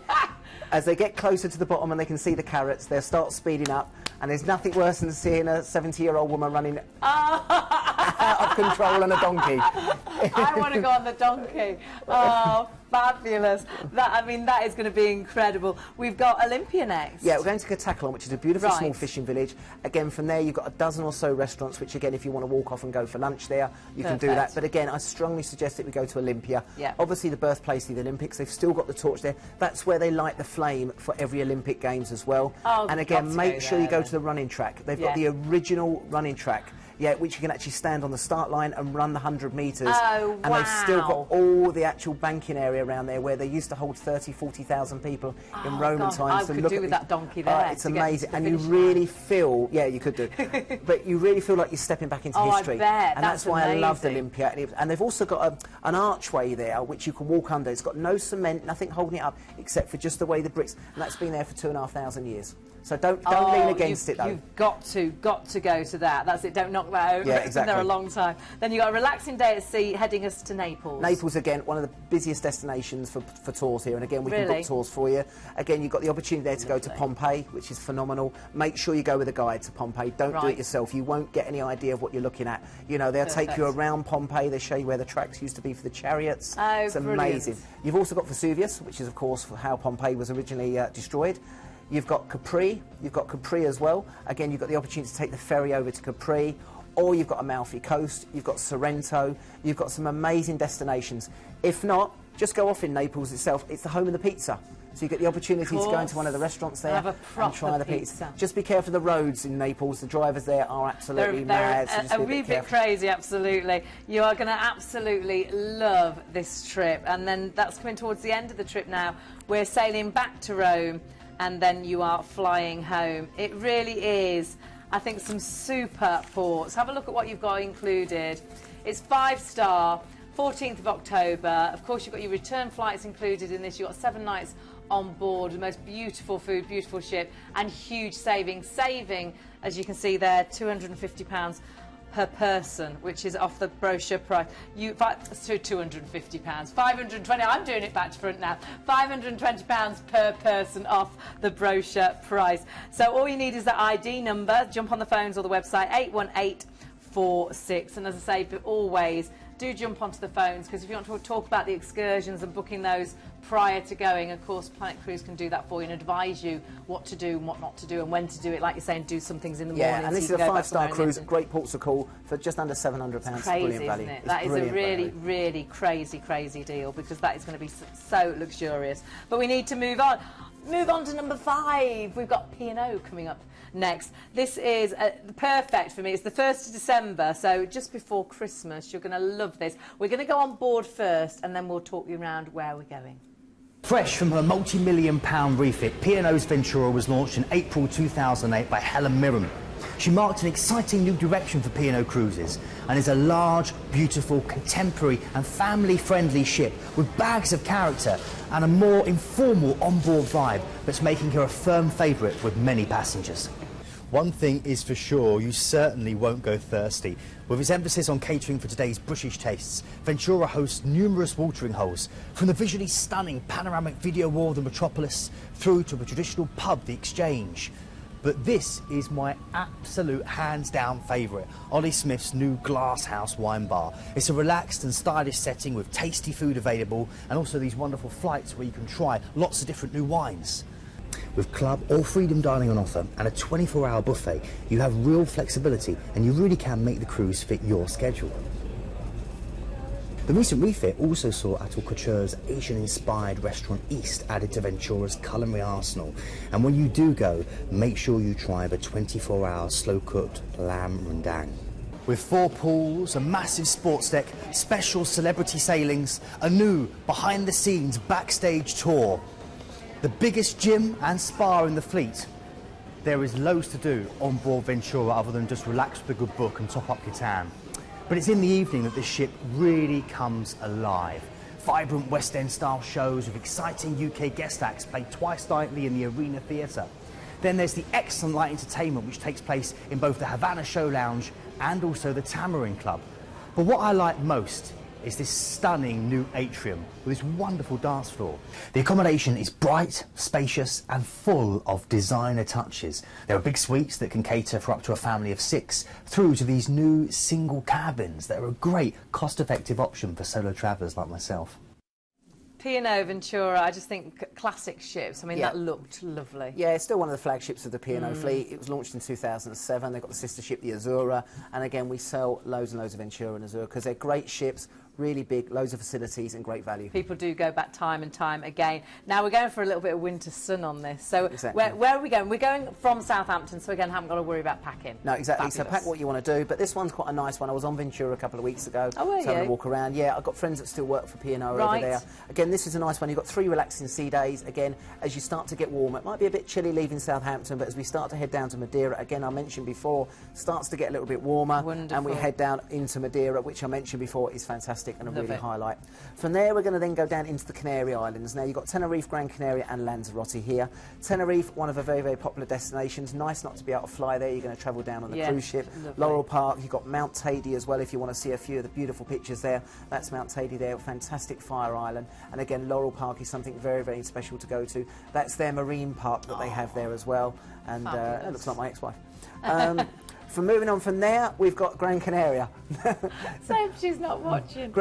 As they get closer to the bottom and they can see the carrots, they'll start speeding up. And there's nothing worse than seeing a 70-year-old woman running out of control on a donkey. I want to go on the donkey. Oh, fabulous. I mean, that is going to be incredible. We've got Olympia next. Yeah, we're going to Kataklon, which is a beautiful small fishing village. Again, from there, you've got a dozen or so restaurants, which, again, if you want to walk off and go for lunch there, you can do that. But again, I strongly suggest that we go to Olympia. Obviously, the birthplace of the Olympics. They've still got the torch there. That's where they light the flame for every Olympic Games as well. And again, make sure you go to the running track. They've got the original running track. Yeah, which you can actually stand on the start line and run the 100 metres. Oh, and they've still got all the actual banking area around there where they used to hold 30, 40,000 people in Roman times. I could do with that donkey there. It's amazing. And you really feel, you could do, but you really feel like you're stepping back into history. I bet. And that's why I loved Olympia. And they've also got an archway there which you can walk under. It's got no cement, nothing holding it up except for just the way the bricks. And that's been there for 2,500 years. So don't lean against it, though. You've got to go to that. That's it. Don't knock that over. Yeah, exactly. It's been there a long time. Then you've got a relaxing day at sea, heading us to Naples. Naples, again, one of the busiest destinations for tours here. And again, we can book tours for you. Again, you've got the opportunity there to go to Pompeii, which is phenomenal. Make sure you go with a guide to Pompeii. Don't do it yourself. You won't get any idea of what you're looking at. You know, they'll take you around Pompeii. They show you where the tracks used to be for the chariots. It's amazing. You've also got Vesuvius, which is, of course, how Pompeii was originally destroyed. You've got Capri. You've got Capri as well. Again, you've got the opportunity to take the ferry over to Capri, or you've got Amalfi Coast. You've got Sorrento. You've got some amazing destinations. If not, just go off in Naples itself. It's the home of the pizza. So you get the opportunity to go into one of the restaurants there and try the pizza. Just be careful of the roads in Naples. The drivers there are absolutely mad. So just a wee bit crazy, absolutely. You are going to absolutely love this trip. And then that's coming towards the end of the trip now. We're sailing back to Rome and then you are flying home. It really is, I think, some super ports. Have a look at what you've got included. It's 5-star, 14th of October. Of course, you've got your return flights included in this. You've got 7 nights on board, the most beautiful food, beautiful ship, and huge savings. Saving, as you can see there, £250 per person, which is off the brochure price. So £250, 520. I'm doing it back to front now. £520 per person off the brochure price. So all you need is that ID number. Jump on the phones or the website 81846. And as I say, but always do jump onto the phones, because if you want to talk about the excursions and booking those prior to going, of course, Planet Cruise can do that for you and advise you what to do and what not to do and when to do it. Like you're saying, do some things in the morning. Yeah, and this is a 5-star cruise, great ports of call for just under £700. Crazy, brilliant value. Isn't it? That is a really, really crazy, crazy deal, because that is going to be so luxurious. But we need to move on. Move on to number 5. We've got P&O coming up next. This is perfect for me. It's the 1st of December, so just before Christmas. You're going to love this. We're going to go on board first, and then we'll talk you around where we're going. Fresh from her multi-million-pound refit, P&O's Ventura was launched in April 2008 by Helen Mirren. She marked an exciting new direction for P&O Cruises and is a large, beautiful, contemporary and family-friendly ship with bags of character and a more informal onboard vibe that's making her a firm favourite with many passengers. One thing is for sure, you certainly won't go thirsty. With its emphasis on catering for today's British tastes, Ventura hosts numerous watering holes, from the visually stunning panoramic video wall of the metropolis through to a traditional pub, the Exchange. But this is my absolute hands-down favourite, Ollie Smith's new Glass House wine bar. It's a relaxed and stylish setting with tasty food available, and also these wonderful flights where you can try lots of different new wines. With club or freedom dining on offer and a 24-hour buffet, you have real flexibility and you really can make the cruise fit your schedule. The recent refit also saw Atul Couture's Asian-inspired restaurant East added to Ventura's culinary arsenal. And when you do go, make sure you try the 24-hour slow-cooked lamb rendang. With 4 pools, a massive sports deck, special celebrity sailings, a new behind-the-scenes backstage tour, the biggest gym and spa in the fleet. There is loads to do on board Ventura other than just relax with a good book and top up your tan. But it's in the evening that this ship really comes alive. Vibrant West End style shows with exciting UK guest acts played twice nightly in the Arena Theatre. Then there's the excellent light entertainment which takes place in both the Havana Show Lounge and also the Tamarind Club. But what I like most is this stunning new atrium with this wonderful dance floor. The accommodation is bright, spacious and full of designer touches. There are big suites that can cater for up to a family of 6, through to these new single cabins that are a great cost-effective option for solo travellers like myself. P&O Ventura, I just think classic ships. I mean, that looked lovely. Yeah, it's still one of the flagships of the P&O fleet. It was launched in 2007. They've got the sister ship, the Azura. And again, we sell loads and loads of Ventura and Azura because they're great ships, really big, loads of facilities and great value. People do go back time and time again. Now we're going for a little bit of winter sun on this. So where are we going? We're going from Southampton, so again, haven't got to worry about packing. No, exactly. Fabulous. So pack what you want to do. But this one's quite a nice one. I was on Ventura a couple of weeks ago. Oh, were you? Having a walk around. Yeah, I've got friends that still work for P&O over there. Again, this is a nice one. You've got 3 relaxing sea days. Again, as you start to get warmer, it might be a bit chilly leaving Southampton, but as we start to head down to Madeira, again, I mentioned before, starts to get a little bit warmer. Wonderful. And we head down into Madeira, which I mentioned before is fantastic and a really highlight. From there, we're going to then go down into the Canary Islands. Now, you've got Tenerife, Gran Canaria and Lanzarote here. Tenerife, one of the very, very popular destinations. Nice not to be able to fly there. You're going to travel down on the cruise ship. Lovely. Laurel Park, you've got Mount Tady as well, if you want to see a few of the beautiful pictures there. That's Mount Tady there, fantastic fire island. And again, Laurel Park is something very, very special to go to. That's their marine park that they have there as well. And it looks like my ex-wife. From moving on from there, we've got Gran Canaria. So she's not watching.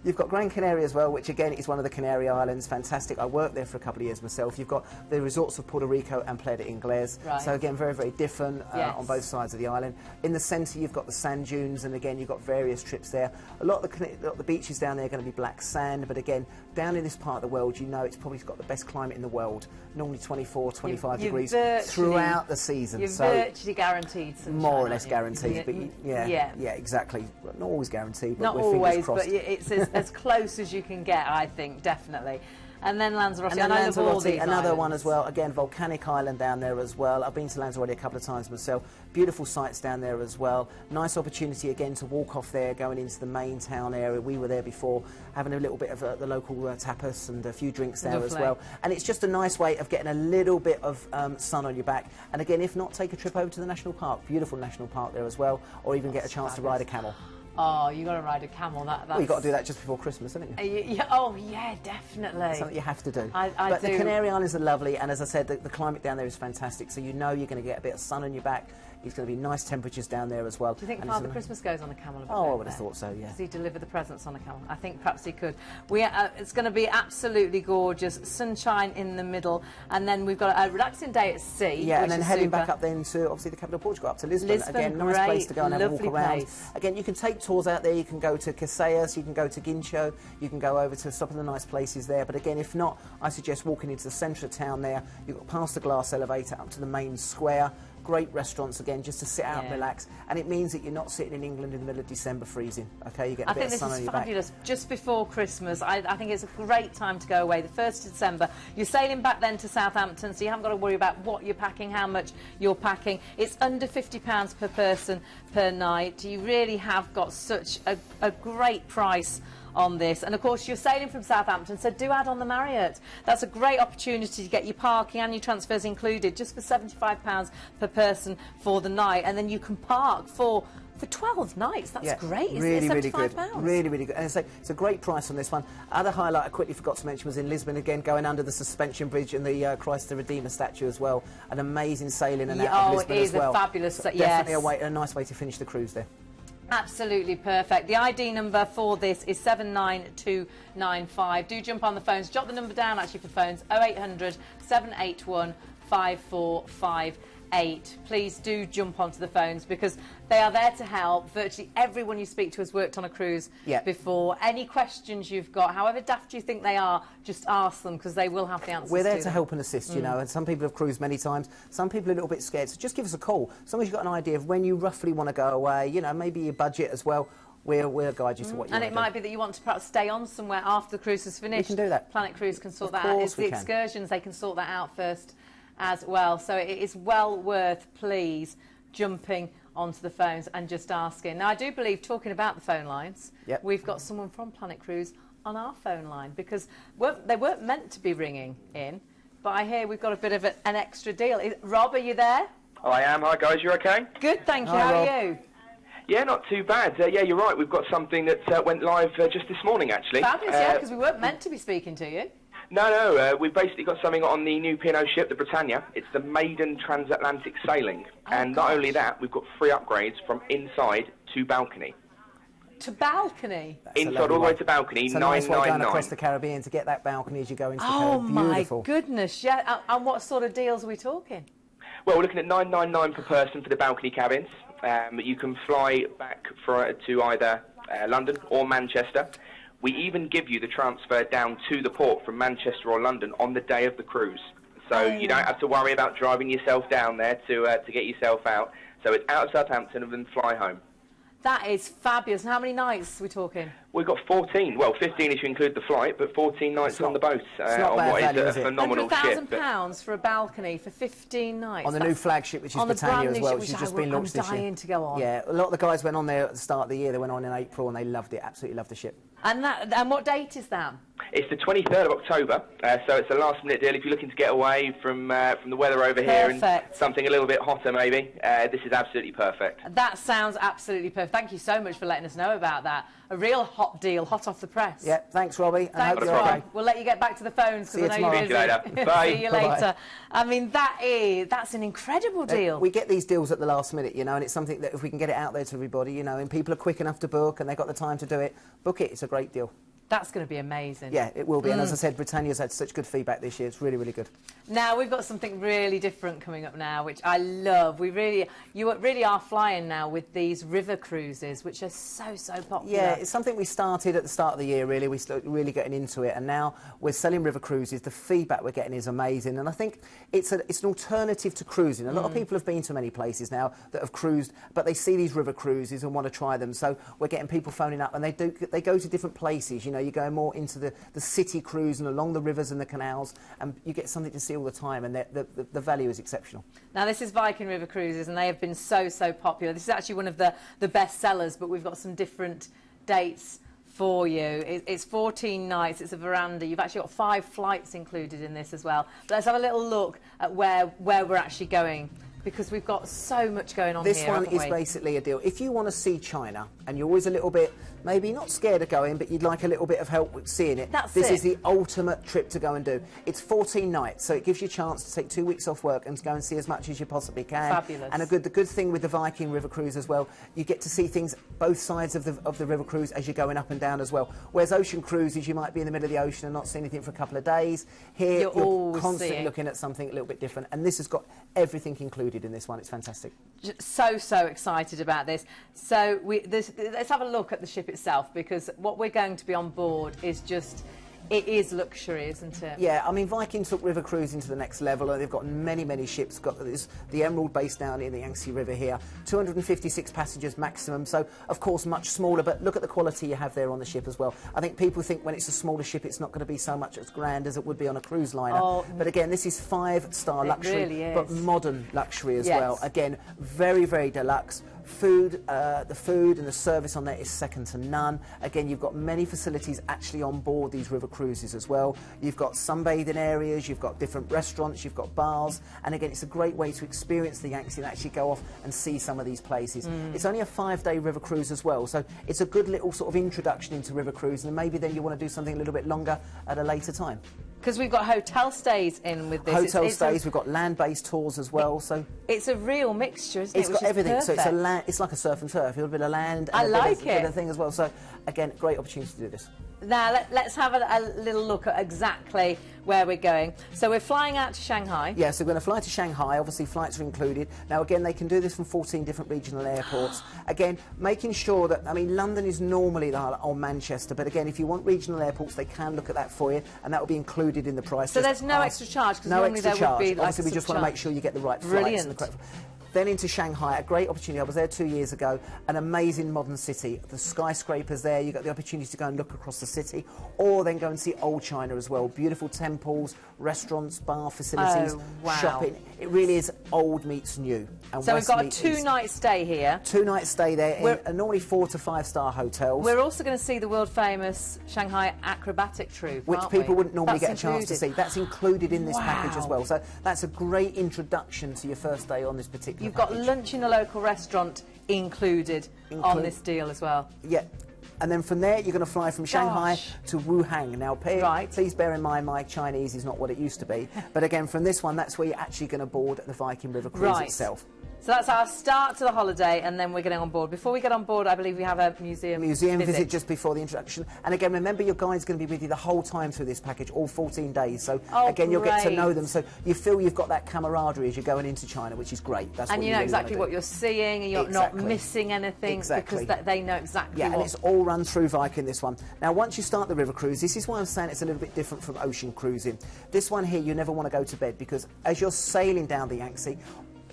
You've got Gran Canaria as well, which again is one of the Canary Islands. Fantastic. I worked there for a couple of years myself. You've got the resorts of Puerto Rico and Playa de Ingles. Right. So again, very, very different on both sides of the island. In the centre, you've got the sand dunes, and again, you've got various trips there. A lot of the beaches down there are going to be black sand, but again, down in this part of the world, you know it's probably got the best climate in the world. Normally 24, 25 degrees throughout the season. You're virtually guaranteed sunshine. More or less guaranteed, but yeah, exactly. Not always guaranteed, but not we're always, fingers crossed. but it's as close as you can get, I think, definitely. And then Lanzarote, and I love all these another islands. one as well. Again, volcanic island down there as well. I've been to Lanzarote a couple of times myself. Beautiful sights down there as well. Nice opportunity again to walk off there, going into the main town area. We were there before, having a little bit of the local tapas and a few drinks there as well. And it's just a nice way of getting a little bit of sun on your back. And again, if not, take a trip over to the national park. Beautiful national park there as well, or even get a chance to ride a camel. Oh, you got to ride a camel. Well, you've got to do that just before Christmas, haven't you? Oh, yeah, definitely. Something you have to do. But the Canary Islands are lovely, and as I said, the climate down there is fantastic. So you know you're going to get a bit of sun on your back. It's going to be nice temperatures down there as well. Do you think Father Christmas goes on a camel? Oh, I would have thought so, yeah. Does he deliver the presents on a camel? I think perhaps he could. It's going to be absolutely gorgeous. Sunshine in the middle, and then we've got a relaxing day at sea. Yeah, and then heading back up then to, obviously, the capital of Portugal, up to Lisbon. Again, nice place to go and have a walk around. Again, you can take tours out there. You can go to Caseias, you can go to Guincho, you can go over to some of the nice places there. But again, if not, I suggest walking into the centre of town there. You've got past the glass elevator up to the main square. Great restaurants again, just to sit out and relax, and it means that you're not sitting in England in the middle of December freezing. Okay, you get a bit of sun on your back. I think this is fabulous. Just before Christmas, I think it's a great time to go away. The 1st of December, you're sailing back then to Southampton, so you haven't got to worry about what you're packing, how much you're packing. It's under £50 per person per night. You really have got such a great price on this, and of course you're sailing from Southampton, so do add on the Marriott. That's a great opportunity to get your parking and your transfers included, just for £75 per person for the night, and then you can park for 12 nights. That's great, isn't it? Really good. £75. Really good. And it's a great price on this one. Other highlight I quickly forgot to mention was in Lisbon again, going under the suspension bridge and the Christ the Redeemer statue as well. An amazing sailing and out of Lisbon as well. It is a fabulous, so definitely a nice way to finish the cruise there. Absolutely perfect. The ID number for this is 79295. Do jump on the phones. Jot the number down actually for phones, 0800 781 5458. Please do jump onto the phones because they are there to help. Virtually everyone you speak to has worked on a cruise before. Any questions you've got, however daft you think they are, just ask them because they will have the answers. We're there to help and assist, you know, and some people have cruised many times. Some people are a little bit scared, so just give us a call. As long as you've got an idea of when you roughly want to go away, you know, maybe your budget as well. We'll guide you to what you want to do. And it might be that you want to perhaps stay on somewhere after the cruise has finished. We can do that. Planet Cruise can sort that out. It's the excursions, they can sort that out first as well. So it is well worth, please, jumping onto the phones and just asking. Now, I do believe, talking about the phone lines, we've got someone from Planet Cruise on our phone line because they weren't meant to be ringing in, but I hear we've got a bit of an extra deal. Rob, are you there? Oh, I am. Hi, guys. You okay? Good, thank you. How are you? Yeah, not too bad. Yeah, you're right. We've got something that went live just this morning, actually. Fabulous, yeah, because we weren't meant to be speaking to you. No, we've basically got something on the new P&O ship, the Britannia. It's the maiden transatlantic sailing. And not only that, we've got free upgrades from inside to balcony. To balcony? Inside all the way to balcony, it's a nice way going across the Caribbean to get that balcony as you go into the Caribbean. Oh, my goodness, yeah. And what sort of deals are we talking? Well, we're looking at $999 per person for the balcony cabins. You can fly back to either London or Manchester. We even give you the transfer down to the port from Manchester or London on the day of the cruise. So you don't have to worry about driving yourself down there to get yourself out. So it's out of Southampton and then fly home. That is fabulous. And how many nights are we talking? We've got 14. Well, 15 if you include the flight, but 14 nights on the boat on what is a phenomenal ship. £100,000 for a balcony for 15 nights. On the new flagship, which is Britannia as well, which has just been launched this year. I'm dying to go on. Yeah, a lot of the guys went on there at the start of the year. They went on in April and they loved it. Absolutely loved the ship. And what date is that? It's the 23rd of October, so it's a last-minute deal. If you're looking to get away from the weather over here and something a little bit hotter, maybe, this is absolutely perfect. That sounds absolutely perfect. Thank you so much for letting us know about that. A real hot deal, hot off the press. Yeah, thanks, Robbie. Thanks, Rob. We'll let you get back to the phones because I know you're busy. See you later. Bye. See you later. I mean, that's an incredible deal. We get these deals at the last minute, you know, and it's something that if we can get it out there to everybody, you know, and people are quick enough to book and they've got the time to do it, book it. It's a great deal. That's going to be amazing. Yeah, it will be. And as I said, Britannia's had such good feedback this year. It's really, really good. Now, we've got something really different coming up now, which I love. You really are flying now with these river cruises, which are so, so popular. Yeah, it's something we started at the start of the year, really. We started really getting into it, and now we're selling river cruises. The feedback we're getting is amazing, and I think it's an alternative to cruising. A lot of people have been to many places now that have cruised, but they see these river cruises and want to try them. So we're getting people phoning up, and they go to different places. You know, you're going more into the city cruise and along the rivers and the canals, and you get something to see all the time, and the value is exceptional. Now, this is Viking River Cruises, and they have been so, so popular. This is actually one of the best sellers, but we've got some different dates for you. It's 14 nights, it's a veranda. You've actually got 5 flights included in this as well. But let's have a little look at where we're actually going, because we've got so much going on here. This one is basically a deal. If you want to see China, and you're always a little bit, maybe not scared of going, but you'd like a little bit of help with seeing it, this is the ultimate trip to go and do. It's 14 nights, so it gives you a chance to take 2 weeks off work and to go and see as much as you possibly can. Fabulous. And the good thing with the Viking River Cruise as well, you get to see things both sides of the river cruise as you're going up and down as well. Whereas ocean cruises, you might be in the middle of the ocean and not see anything for a couple of days. Here, you're constantly looking at something a little bit different, and this has got everything included in this one. It's fantastic. So excited about this. So let's have a look at the ship itself, because what we're going to be on board is just, it is luxury, isn't it? Yeah, I mean, Viking took river cruising to the next level, and they've got many ships. Got the Emerald base down in the Yangtze River here, 256 passengers maximum, so of course much smaller, but look at the quality you have there on the ship as well. I think people think when it's a smaller ship it's not going to be so much as grand as it would be on a cruise liner, but again, this is 5-star luxury, really but modern luxury as well. Again, very deluxe. The food and the service on there is second to none. Again, you've got many facilities actually on board these river cruises as well. You've got sunbathing areas, you've got different restaurants, you've got bars, and again, it's a great way to experience the Yangtze and actually go off and see some of these places. It's only a 5-day river cruise as well, so it's a good little sort of introduction into river cruise, and maybe then you want to do something a little bit longer at a later time. Because we've got hotel stays in with this. Hotel stays, we've got land-based tours as well. So it's a real mixture, isn't it? It's got everything. So it's like a surf and turf. A little bit of land and a bit of thing as well. So again, great opportunity to do this. Now let's have a little look at exactly where we're going. So we're flying out to Shanghai. Yeah, so we're going to fly to Shanghai. Obviously, flights are included. Now, again, they can do this from 14 different regional airports. Again, making sure that, I mean, London is normally on Manchester, but again, if you want regional airports, they can look at that for you, and that will be included in the price. So there's no extra charge? No extra charge. Obviously, we just want to make sure you get the right flights. And the correct. Then into Shanghai, a great opportunity. I was there 2 years ago. An amazing modern city. The skyscrapers there. You got the opportunity to go and look across the city, or then go and see old China as well. Beautiful temples, restaurants, bar facilities, shopping. It really is old meets new. And so we've got a 2-night stay here. 2-night stay there in normally 4 to 5-star hotels. We're also going to see the world famous Shanghai acrobatic troupe, which people wouldn't normally get a chance to see. That's included in this package as well. So that's a great introduction to your first day on this particular. You've got lunch in a local restaurant included on this deal as well. Yeah. And then from there, you're going to fly from Shanghai to Wuhan. Now, please bear in mind, my Chinese is not what it used to be. But again, from this one, that's where you're actually going to board the Viking River Cruise itself. So that's our start to the holiday, and then we're getting on board. Before we get on board, I believe we have a museum visit just before the introduction. And again, remember, your guide's going to be with you the whole time through this package, all 14 days. So again, you'll get to know them. So you feel you've got that camaraderie as you're going into China, which is great. That's and what you know really exactly what you're seeing, and you're not missing anything because they know exactly. Yeah, and it's all run through Viking, this one. Now, once you start the river cruise, this is why I'm saying it's a little bit different from ocean cruising. This one here, you never want to go to bed, because as you're sailing down the Yangtze,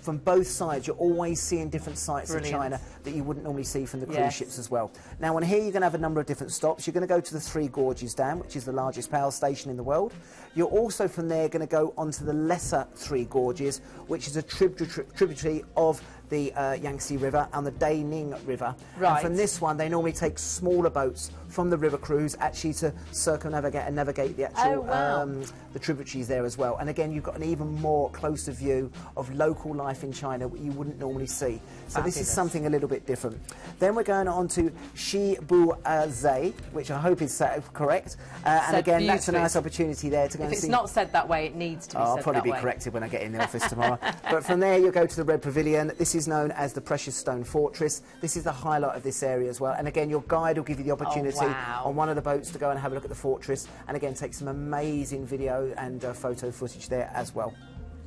from both sides, you're always seeing different sights of China that you wouldn't normally see from the cruise ships as well. Now, on here, you're going to have a number of different stops. You're going to go to the Three Gorges Dam, which is the largest power station in the world. You're also, from there, going to go onto the lesser Three Gorges, which is a tributary of the Yangtze River and the Daining River. And from this one, they normally take smaller boats from the river cruise actually to circumnavigate and navigate the actual the tributaries there as well. And again, you've got an even more closer view of local life in China that you wouldn't normally see. So this is something a little bit different. Then we're going on to Shibuya, which I hope is correct. And again, that's a nice opportunity there to go and see. If it's not said that way, it needs to be said that way. I'll probably be corrected when I get in the office tomorrow. But from there, you'll go to the Red Pavilion. This is is known as the Precious Stone Fortress. This is the highlight of this area as well. And again, your guide will give you the opportunity on one of the boats to go and have a look at the fortress, and again, take some amazing video and photo footage there as well.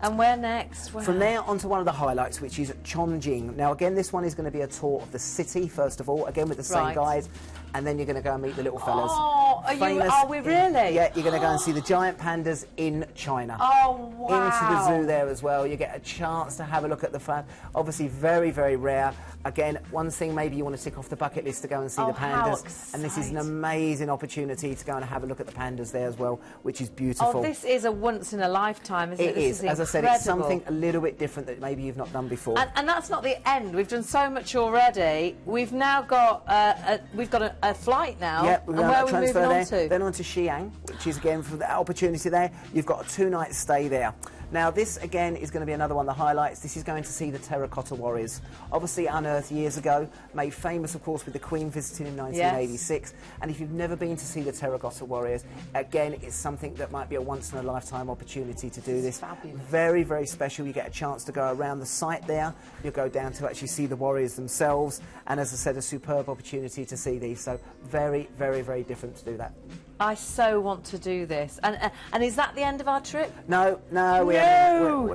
And where next? Where? From there onto one of the highlights, which is Chongqing. Now, again, this one is going to be a tour of the city, first of all, again with the same guys, and then you're going to go and meet the little fellas. Oh, are we really? Yeah, you're going to go and see the giant pandas in China. Oh, wow. Into the zoo there as well. You get a chance to have a look at the fun. Obviously, very, very rare. Again, one thing maybe you want to tick off the bucket list to go and see the pandas. And this is an amazing opportunity to go and have a look at the pandas there as well, which is beautiful. Oh, this is a once in a lifetime, isn't it? It is. As I said, it's something a little bit different that maybe you've not done before. And that's not the end. We've done so much already. We've now got a flight now. Yeah, we're and where are we transfer moving there. on to? Then on to Xi'an, which is again for the opportunity there. You've got a 2-night stay there. Now, this again is going to be another one of the highlights. This is going to see the terracotta warriors. Obviously unearthed years ago, made famous, of course, with the Queen visiting in 1986. Yes. And if you've never been to see the terracotta warriors, again, it's something that might be a once-in-a-lifetime opportunity to do this. Fabulous. Very, very special. You get a chance to go around the site there. You'll go down to actually see the warriors themselves. And as I said, a superb opportunity to see these. So very, very, very different to do that. I so want to do this. And is that the end of our trip? No,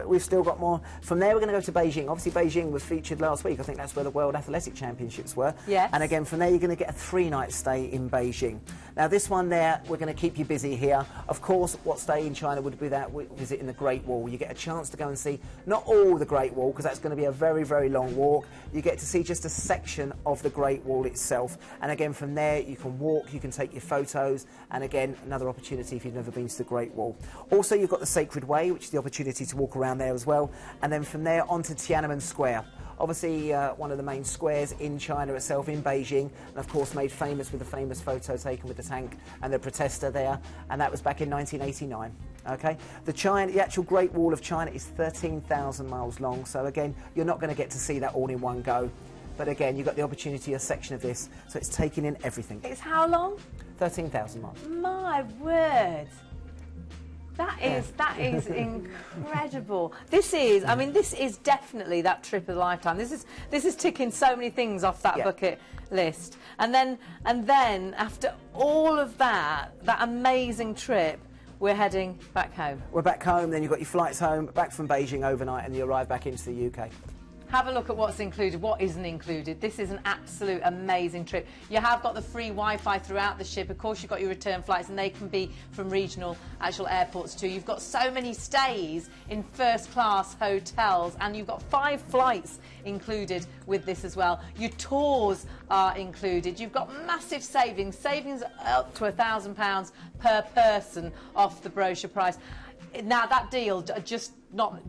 we've still got more. From there, we're going to go to Beijing. Obviously, Beijing was featured last week. I think that's where the World Athletic Championships were. Yes. And again, from there, you're going to get a 3-night stay in Beijing. Now, this one there, we're going to keep you busy here. Of course, what stay in China would be that visit in the Great Wall. You get a chance to go and see not all the Great Wall, because that's going to be a very, very long walk. You get to see just a section of the Great Wall itself. And again, from there, you can walk, you can take your photos. And again, another opportunity if you've never been to the Great Wall. Also, you've got the Sacred Way, which is the opportunity to walk around there as well. And then from there on to Tiananmen Square. Obviously, one of the main squares in China itself, in Beijing, and of course made famous with the famous photo taken with the tank and the protester there, and that was back in 1989. Okay, the actual Great Wall of China is 13,000 miles long, so again, you're not going to get to see that all in one go. But again, you've got the opportunity, a section of this, so it's taking in everything. It's how long? 13,000 miles. My word. That is incredible. This is definitely that trip of a lifetime. This is ticking so many things off that bucket list. And then after all of that amazing trip, we're heading back home. We're back home, then you've got your flights home, back from Beijing overnight, and you arrive back into the UK. Have a look at what's included, what isn't included. This is an absolute amazing trip. You have got the free Wi-Fi throughout the ship. Of course, you've got your return flights, and they can be from regional actual airports too. You've got so many stays in first-class hotels, and you've got 5 flights included with this as well. Your tours are included. You've got massive savings up to £1,000 per person off the brochure price. Now, that deal, just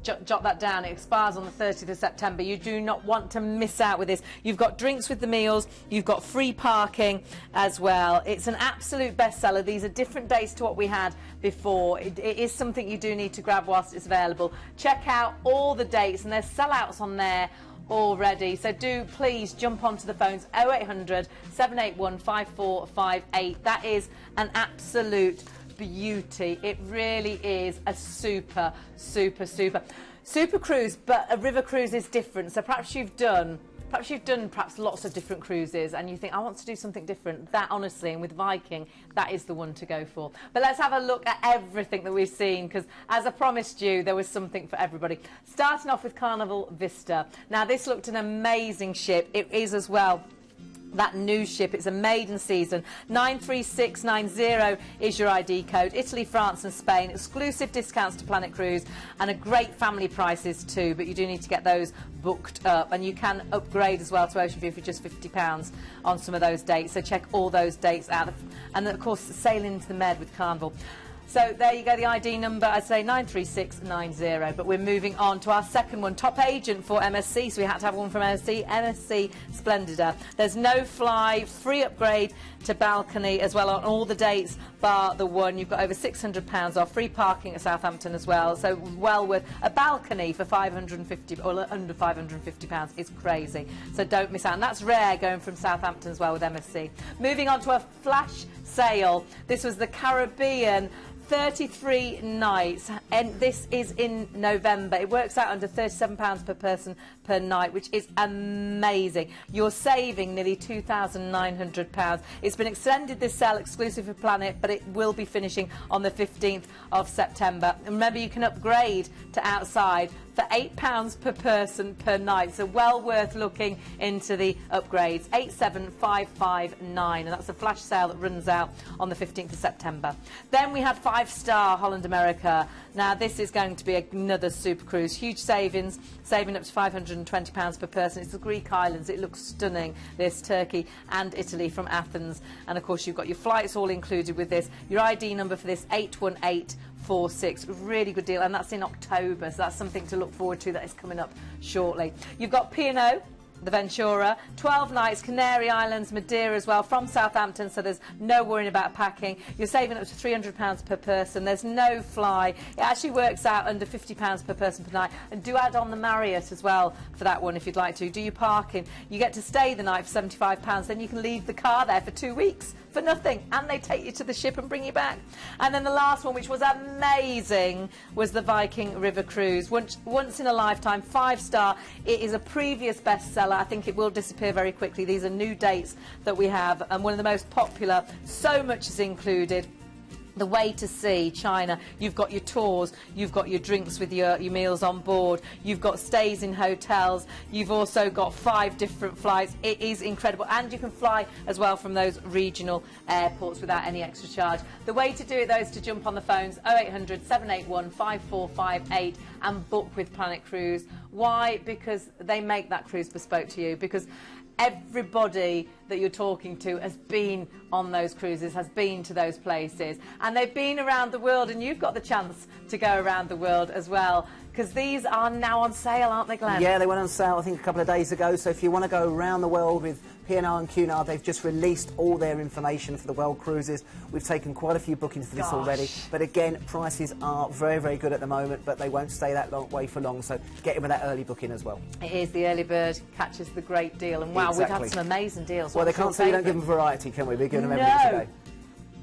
jot that down, it expires on the 30th of September. You do not want to miss out with this. You've got drinks with the meals, you've got free parking as well. It's an absolute bestseller. These are different dates to what we had before. It is something you do need to grab whilst it's available. Check out all the dates, and there's sellouts on there already, so do please jump onto the phones. 0800 781 5458. That is an absolute beauty. It really is a super cruise, but a river cruise is different. So perhaps you've done lots of different cruises and you think, I want to do something different. That, honestly, and with Viking, that is the one to go for. But let's have a look at everything that we've seen, because as I promised you, there was something for everybody. Starting off with Carnival Vista. Now, this looked an amazing ship. It is as well that new ship. It's a maiden season. 93690 is your ID code. Italy, France and Spain. Exclusive discounts to Planet Cruise and a great family prices too, but you do need to get those booked up, and you can upgrade as well to Ocean View for just £50 on some of those dates, so check all those dates out. And of course, sailing into the Med with Carnival. So there you go, the ID number, I'd say 93690. But we're moving on to our second one, top agent for MSC. So we had to have one from MSC Splendida. There's no fly, free upgrade to balcony as well on all the dates bar the one. You've got over £600 off, free parking at Southampton as well. So well worth a balcony for £550 or under £550. It's crazy. So don't miss out. And that's rare going from Southampton as well with MSC. Moving on to a flash sale. This was the Caribbean 33 nights, and this is in November. It works out under £37 per person per night, which is amazing. You're saving nearly £2,900. It's been extended, this sale, exclusive for Planet, but it will be finishing on the 15th of September. And remember, you can upgrade to outside for £8 per person per night, so well worth looking into the upgrades. 87559, and that's a flash sale that runs out on the 15th of September. Then we had 5-star Holland America. Now this is going to be another super cruise, huge savings, saving up to £520 per person. It's the Greek islands, it looks stunning, this, Turkey and Italy from Athens, and of course you've got your flights all included with this. Your ID number for this, 81846, really good deal, and that's in October, so that's something to look forward to that is coming up shortly. You've got P&O, the Ventura, 12 nights, Canary Islands, Madeira as well, from Southampton, so there's no worrying about packing. You're saving up to £300 per person. There's no fly. It actually works out under £50 per person per night. And do add on the Marriott as well for that one if you'd like to. Do your parking. You get to stay the night for £75, then you can leave the car there for 2 weeks for nothing, and they take you to the ship and bring you back. And then the last one, which was amazing, was the Viking River Cruise. Once in a lifetime, 5-star. It is a previous bestseller. I think it will disappear very quickly. These are new dates that we have, and one of the most popular. So much is included. The way to see China, you've got your tours, you've got your drinks with your meals on board, you've got stays in hotels, you've also got 5 different flights. It is incredible, and you can fly as well from those regional airports without any extra charge. The way to do it though is to jump on the phones 0800 781 5458 and book with Planet Cruise. Why? Because they make that cruise bespoke to you, because everybody that you're talking to has been on those cruises, has been to those places, and they've been around the world, and you've got the chance to go around the world as well, because these are now on sale, aren't they, Glenn? Yeah, they went on sale I think a couple of days ago, so if you want to go around the world with P&O and Cunard, they've just released all their information for the world cruises. We've taken quite a few bookings for this already, but again, prices are very, very good at the moment, but they won't stay that way for long, so get in with that early booking as well. It is, the early bird catches the great deal, and wow, exactly. We've had some amazing deals. Well, they can't say we don't give them variety, can we? We're giving them everything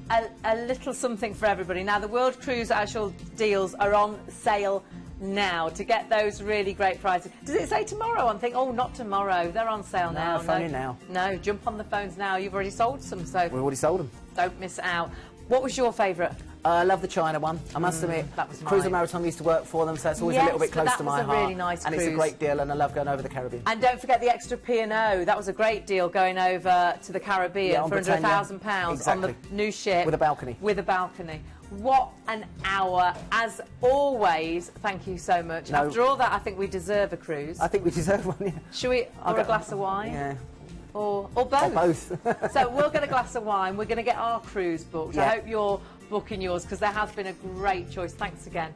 today. A little something for everybody. Now, the World Cruise actual deals are on sale now to get those really great prices. Does it say tomorrow? I'm thinking, oh, not tomorrow. They're on sale now. No, phone in now. No, jump on the phones now. You've already sold some, so we've already sold them. Don't miss out. What was your favourite? I love the China one. I must admit, that was Cruise and Maritime used to work for them, so it's always a little bit close to my heart. That was a really nice and cruise. It's a great deal, and I love going over the Caribbean. And don't forget the extra P&O. That was a great deal, going over to the Caribbean for under £1,000 on the new ship. With a balcony. With a balcony. What an hour, as always. Thank you so much. No. After all that, I think we deserve a cruise. I think we deserve one, yeah. Should we, or a glass of wine? Yeah. Or both. Or both. So we'll get a glass of wine. We're going to get our cruise booked. Yeah. I hope you're booking yours, because there has been a great choice. Thanks again.